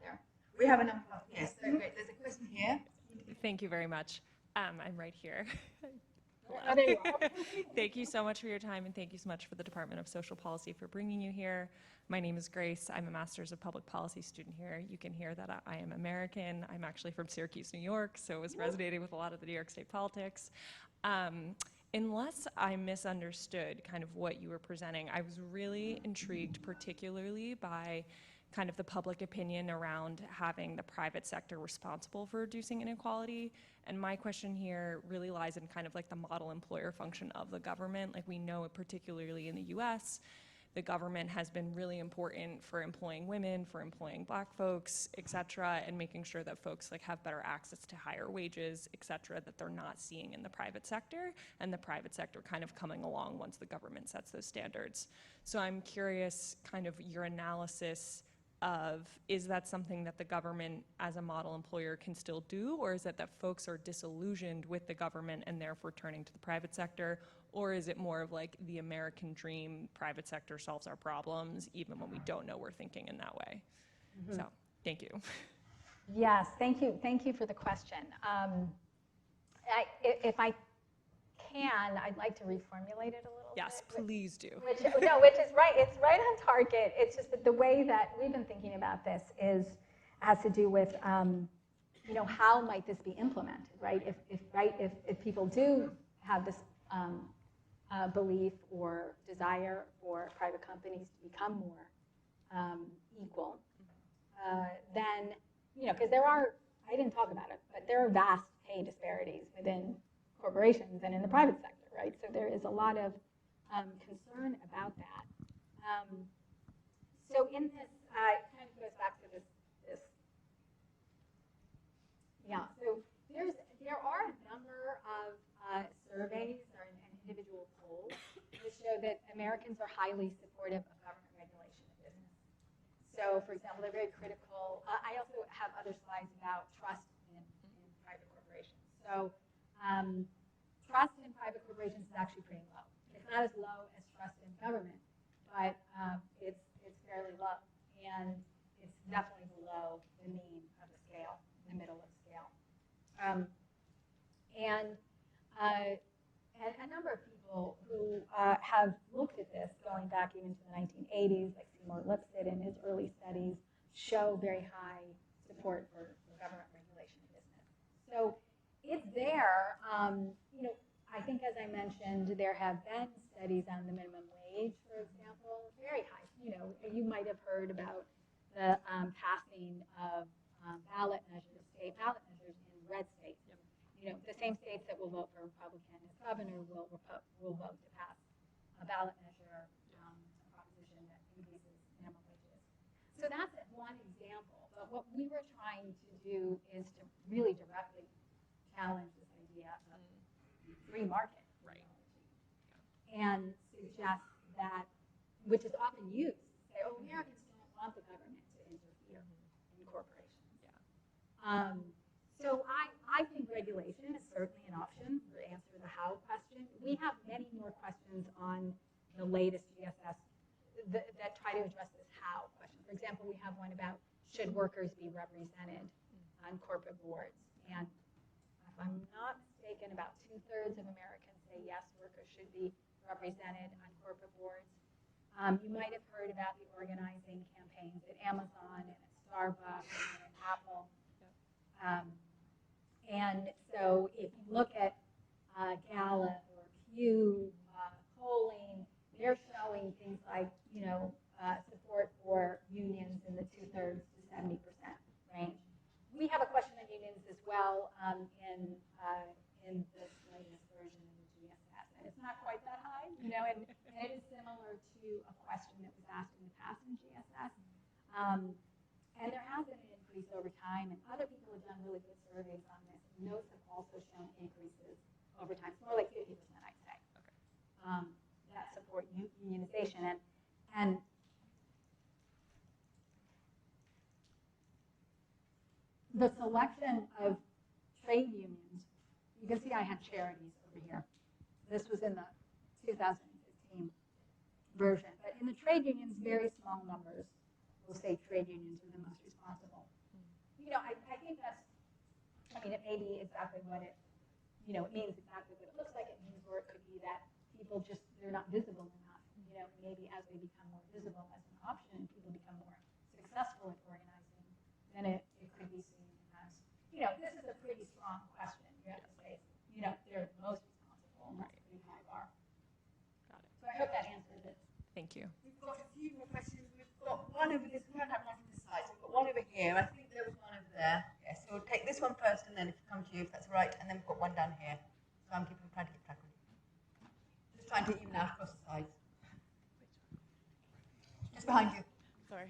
There. We have a number of, yes, so great. There's a question here. Thank you very much. I'm right here. Oh, there you are. Thank you so much for your time, and thank you so much for the Department of Social Policy for bringing you here. My name is Grace. I'm a Master's of Public Policy student here. You can hear that I am American. I'm actually from Syracuse, New York, so it was resonating with a lot of the New York State politics. Unless I misunderstood kind of what you were presenting, I was really intrigued particularly by kind of the public opinion around having the private sector responsible for reducing inequality. And my question here really lies in kind of like the model employer function of the government. Like we know, particularly in the US, the government has been really important for employing women, for employing Black folks, et cetera, and making sure that folks like have better access to higher wages, et cetera, that they're not seeing in the private sector, and the private sector kind of coming along once the government sets those standards. So I'm curious kind of your analysis of, is that something that the government as a model employer can still do, or is it that folks are disillusioned with the government and therefore turning to the private sector, or is it more of like the American dream, private sector solves our problems, even when we don't know we're thinking in that way? So, thank you. Yes, thank you for the question. If I can, I'd like to reformulate it a little bit. Yes, please do. Which is right. It's right on target. It's just that the way that we've been thinking about this has to do with, how might this be implemented, right? If people do have this belief or desire for private companies to become more equal, then, because I didn't talk about it, but there are vast pay disparities within corporations and in the private sector, right? So there is a lot of concern about that. So in this, it kind of goes back to this. Yeah. So there are a number of surveys and individual polls that show that Americans are highly supportive of government regulation of business. So, for example, they're very critical. I also have other slides about trust in private corporations. So, trust in private corporations is actually pretty low. It's not as low as trust in government, but it's fairly low, and it's definitely below the mean of the scale, the middle of the scale. And a number of people who have looked at this, going back even to the 1980s, like Seymour Lipset in his early studies, show very high support for government regulation of business. So it's there. I think, as I mentioned, there have been studies on the minimum wage, for example, very high. You might have heard about the passing of ballot measures, state ballot measures in red states. The same states that will vote for a Republican as governor will vote to pass a ballot measure, a proposition that increases minimum wages. So that's one example. But what we were trying to do is to really directly challenge this idea of free market, right? And suggest that, which is often used, say, oh, Americans don't want the government to interfere in corporations. Yeah. So I think regulation is certainly an option to answer the how question. We have many more questions on the latest GSS that try to address this how question. For example, we have one about should workers be represented on corporate boards? And if I'm not mistaken, about 2/3 of Americans say yes, workers should be represented on corporate boards. You might have heard about the organizing campaigns at Amazon and at Starbucks and at Apple. And so if you look at Gallup or Pew polling, they're showing things like, support for unions in the 2/3 to 70% range. We have a question on unions as well in this latest version of the GSS, and it's not quite that high, and it is similar to a question that was asked in the past in GSS. And there has been an increase over time, and other people have done really good surveys on this. And those have also shown increases over time. It's more like 50%, I'd say, that support unionization. And the selection of trade unions, you can see I had charities over here. This was in the 2015 version. But in the trade unions, very small numbers will say trade unions are the most responsible. I think that's, it may be exactly what it, it means exactly what it looks like it means, or it could be that people just, they're not visible enough. Maybe as they become more visible as an option and people become more successful at organizing, then it could be seen as, this is a pretty strong question. You have to say, they're the most responsible, and that's a pretty high bar. Got it. So I hope that answers it. Thank you. We've got a few more questions. We've got one over this. We don't have one from this side. So we've got one over here. I think there was one over there. Yes, so we'll take this one first, and then if you come to you, if that's all right, and then we've got one down here. So I'm trying to keep track of you. Just trying to even out across the sides. Just behind you. Sorry.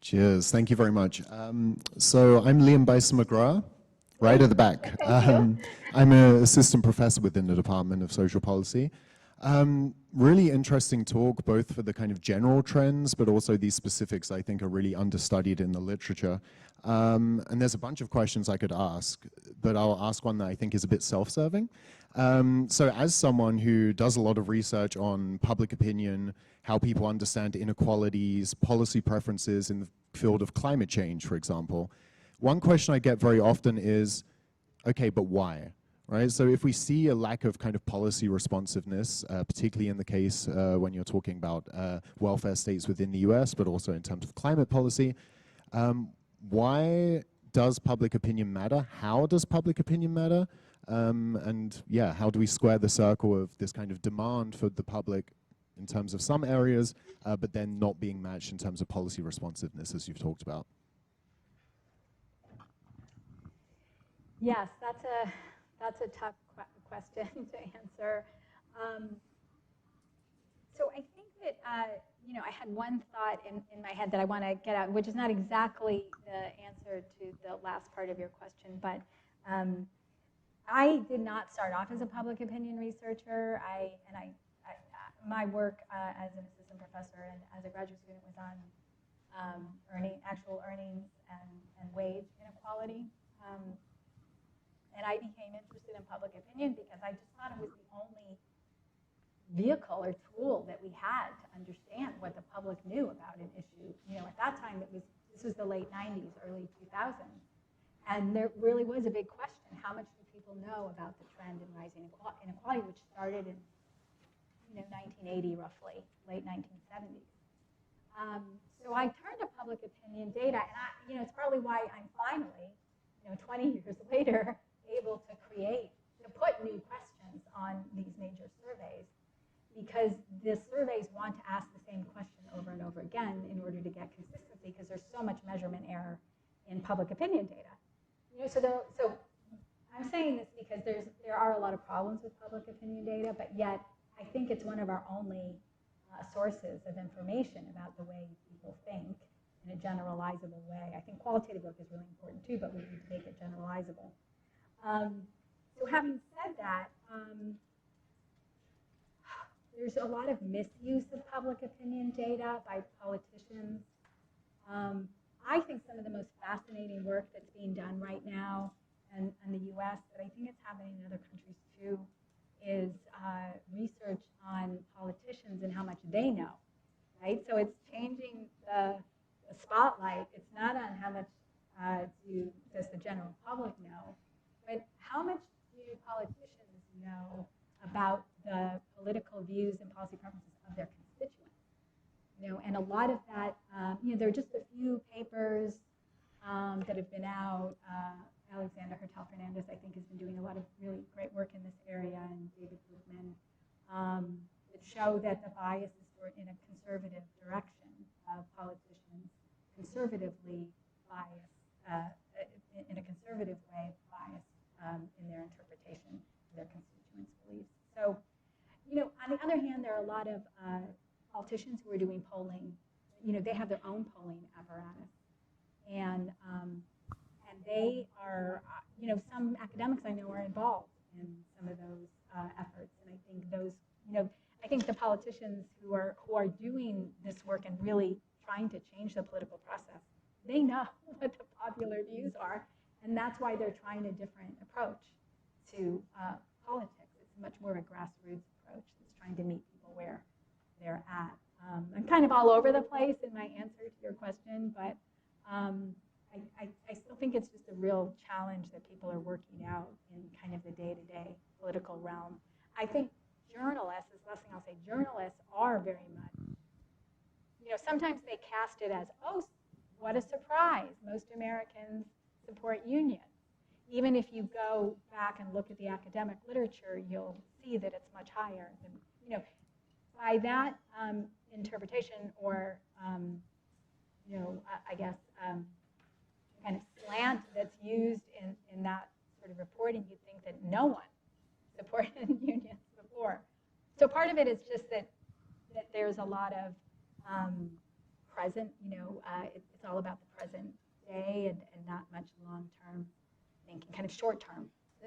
Cheers. Thank you very much. So I'm Liam Bison-McGrath, right at the back. I'm an assistant professor within the Department of Social Policy. Really interesting talk, both for the kind of general trends, but also these specifics I think are really understudied in the literature. And there's a bunch of questions I could ask, but I'll ask one that I think is a bit self-serving. So as someone who does a lot of research on public opinion, how people understand inequalities, policy preferences in the field of climate change, for example, one question I get very often is, okay, but why? Right, so if we see a lack of kind of policy responsiveness, particularly in the case when you're talking about welfare states within the US, but also in terms of climate policy, why does public opinion matter? How does public opinion matter? And yeah, how do we square the circle of this kind of demand for the public in terms of some areas, but then not being matched in terms of policy responsiveness, as you've talked about? Yes, that's a tough question to answer. So I think that, you know, I had one thought in my head that I want to get out, which is not exactly the answer to the last part of your question, but I did not start off as a public opinion researcher. My work as an assistant professor and as a graduate student was on actual earnings and wage inequality. And I became interested in public opinion because I just thought it was the only vehicle or tool that we had to understand what the public knew about an issue. You know, at that time, this was the late 90s, early 2000s. And there really was a big question. How much do people know about the trend in rising inequality, which started in 1980, roughly, late 1970s. So I turned to public opinion data, and it's probably why I'm finally, 20 years later, able to put new questions on these major surveys, because the surveys want to ask the same question over and over again in order to get consistency, because there's so much measurement error in public opinion data. So I'm saying this because there are a lot of problems with public opinion data, but yet I think it's one of our only sources of information about the way people think in a generalizable way. I think qualitative work is really important too, but we need to make it generalizable. So having said that, there's a lot of misuse of public opinion data by politicians. I think some of the most fascinating work that's being done right now in the US, but I think it's happening in other countries too, is research on politicians and how much they know, right? So it's changing the spotlight. It's not on how much does the general public know, but how much do politicians know about the political views and policy preferences of their constituents? And a lot of that, there are just a few papers that have been out. Alexander Hertel Fernandez, I think, has been doing a lot of really great work in this area, and David Blugman, that show that the bias is in a conservative direction of politicians, conservatively biased, in a conservative way, biased in their interpretation of their constituents' beliefs. So, on the other hand, there are a lot of politicians who are doing polling. They have their own polling apparatus, and they are, some academics I know are involved in some of those efforts, and I think those, I think the politicians who are doing this work and really trying to change the political process, they know what the popular views are, and that's why they're trying a different approach to politics. It's much more of a grassroots approach that's trying to meet people where they're at. I'm kind of all over the place in my answer to your question, but I still think it's just a real challenge that people are working out in kind of the day-to-day political realm. I think journalists, this last thing I'll say, journalists are very much, sometimes they cast it as, oh, what a surprise, most Americans support unions. Even if you go back and look at the academic literature, you'll see that it's much higher than, by that interpretation, or, I guess, kind of slant that's used in that sort of reporting, you'd think that no one supported unions before. So part of it is just that there's a lot of present, it's all about the present day and not much long-term thinking, kind of short-term,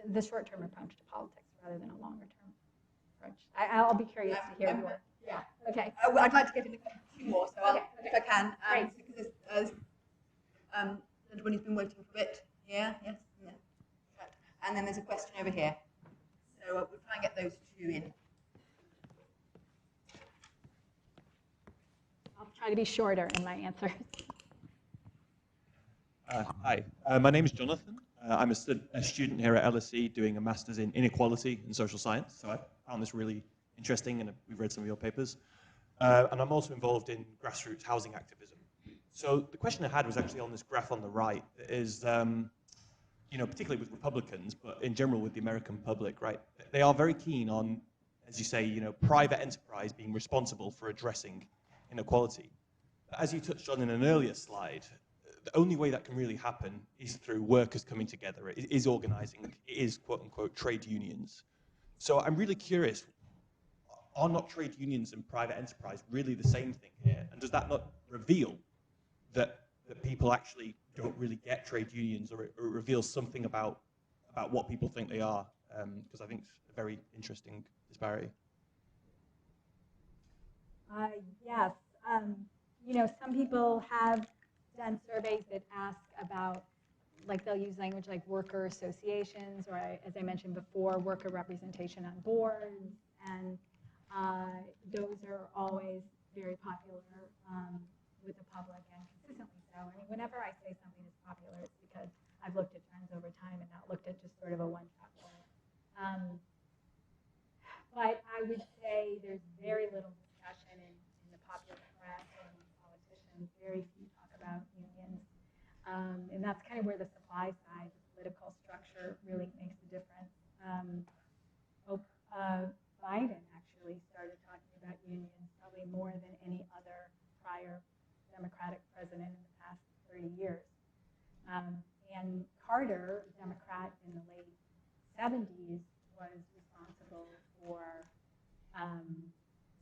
the short-term approach to politics rather than a longer-term French. I'll be curious to hear more. Yeah. Okay. I'd like to get in a few more, so Okay. if I can. Great. Because everybody's been waiting for a bit. Here, yes, no. Right. And then there's a question over here. So we'll try and get those two in. I'll try to be shorter in my answers. Hi, my name is Jonathan. I'm a student here at LSE doing a master's in inequality and social science. So I found this really interesting, and we've read some of your papers. And I'm also involved in grassroots housing activism. So the question I had was actually on this graph on the right. Is particularly with Republicans, but in general with the American public, right? They are very keen on, as you say, private enterprise being responsible for addressing inequality. As you touched on in an earlier slide, the only way that can really happen is through workers coming together. It is organizing. It is, quote unquote, trade unions. So I'm really curious, are not trade unions and private enterprise really the same thing here? And does that not reveal that people actually don't really get trade unions, or it reveals something about what people think they are? Because I think it's a very interesting disparity. Yes. Some people have done surveys that ask about, like they'll use language like worker associations, or as I mentioned before, worker representation on boards, and those are always very popular with the public, and consistently so. I mean, whenever I say something is popular, it's because I've looked at trends over time and not looked at just sort of a one-shot word. But I would say there's very little discussion in the popular press and politicians. Very few talk about unions. And that's kind of where the supply side, the political structure, really makes a difference. Biden actually started talking about unions probably more than any other prior Democratic president in the past 30 years. And Carter, a Democrat in the late 70s, was responsible for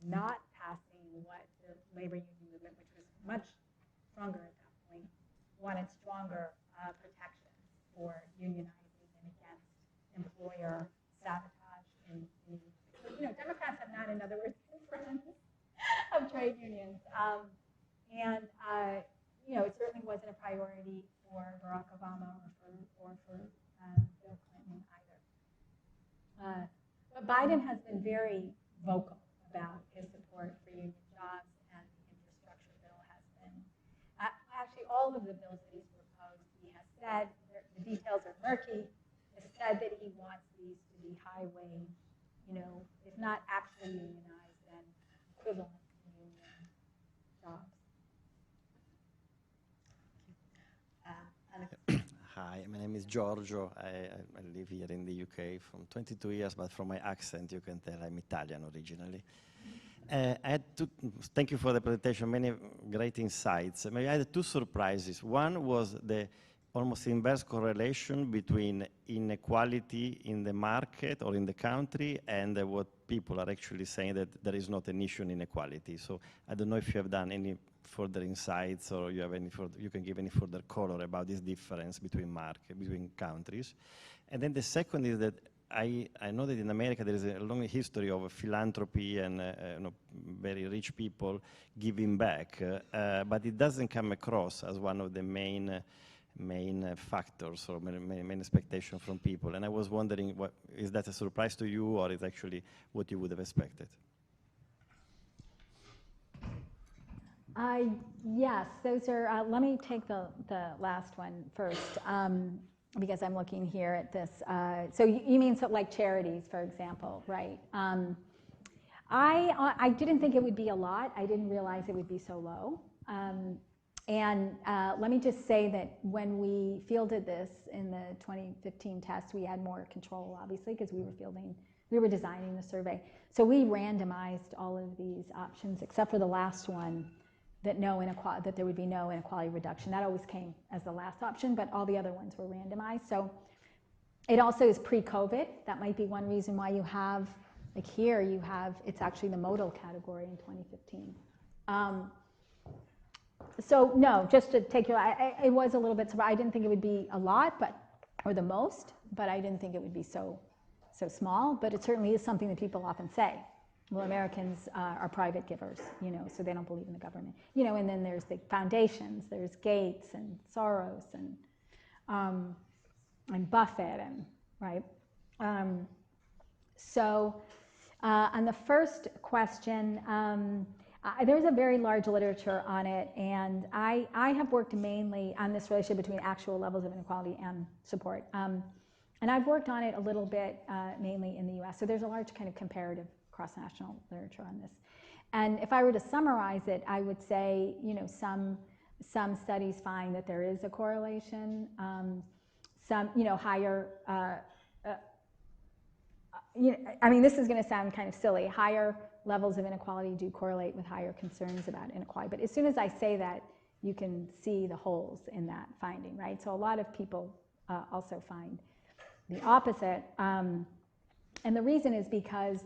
not passing what the labor union movement, which was much stronger at that point, wanted stronger protections for unionizing and against employer sabotage. Democrats have not, in other words, been friends of trade unions. It certainly wasn't a priority for Barack Obama or for Bill Clinton either. But Biden has been very vocal about his support for union jobs, and the infrastructure bill has been. Actually, all of the bills that he's proposed, he has said, the details are murky, has said that he wants these to be high wage, if not actually unionized, then equivalent to union jobs. Hi, my name is Giorgio. I live here in the UK from 22 years, but from my accent you can tell I'm Italian originally. Thank you for the presentation, many great insights. Maybe I had two surprises. One was the almost inverse correlation between inequality in the market or in the country and what people are actually saying, that there is not an issue in inequality. So I don't know if you have done any further insights, or you have you can give any further color about this difference between countries. And then the second is that I know that in America there is a long history of philanthropy and very rich people giving back, but it doesn't come across as one of the main factors or main expectation from people. And I was wondering, is that a surprise to you, or is actually what you would have expected? Yes, those are, let me take the last one first, because I'm looking here at this. So you mean like charities, for example, right? I didn't think it would be a lot. I didn't realize it would be so low. And let me just say that when we fielded this in the 2015 test, we had more control, obviously, because we were designing the survey. So we randomized all of these options, except for the last one, that there would be no inequality reduction. That always came as the last option, but all the other ones were randomized. So it also is pre-COVID. That might be one reason why you have, like here, it's actually the modal category in 2015. So no, just to take it was a little bit surprised. I didn't think it would be a lot, or the most, but I didn't think it would be so so small, but it certainly is something that people often say. Well, Americans are private givers, so they don't believe in the government. And then there's the foundations, there's Gates and Soros and Buffett, and right. So on the first question, there's a very large literature on it, and I have worked mainly on this relationship between actual levels of inequality and support. And I've worked on it a little bit mainly in the US, so there's a large kind of comparative cross-national literature on this. And if I were to summarize it, I would say, some studies find that there is a correlation. Some, higher, this is going to sound kind of silly. Higher levels of inequality do correlate with higher concerns about inequality. But as soon as I say that, you can see the holes in that finding, right? So a lot of people also find the opposite. And the reason is because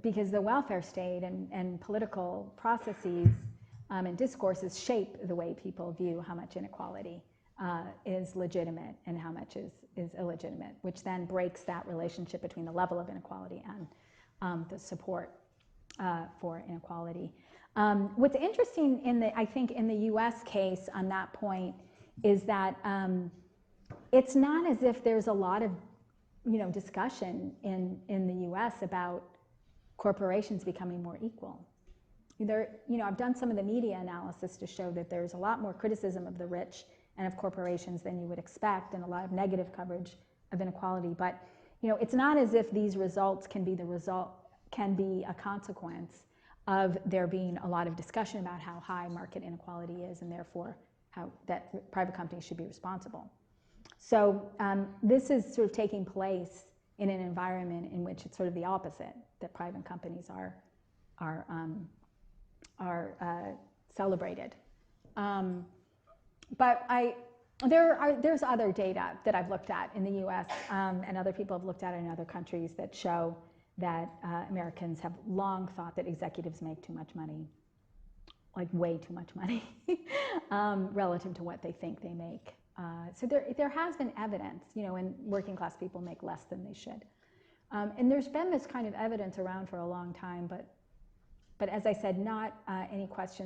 because the welfare state and political processes and discourses shape the way people view how much inequality is legitimate and how much is illegitimate, which then breaks that relationship between the level of inequality and the support for inequality. What's interesting I think in the US case on that point is that it's not as if there's a lot of discussion in the US about corporations becoming more equal. I've done some of the media analysis to show that there's a lot more criticism of the rich and of corporations than you would expect, and a lot of negative coverage of inequality. But it's not as if these results can be a consequence of there being a lot of discussion about how high market inequality is, and therefore how that private companies should be responsible. So this is sort of taking place in an environment in which it's sort of the opposite, that private companies are celebrated. But there's other data that I've looked at in the US and other people have looked at it in other countries that show that Americans have long thought that executives make too much money, like way too much money, relative to what they think they make. So there has been evidence, when working class people make less than they should. And there's been this kind of evidence around for a long time, but as I said, not any question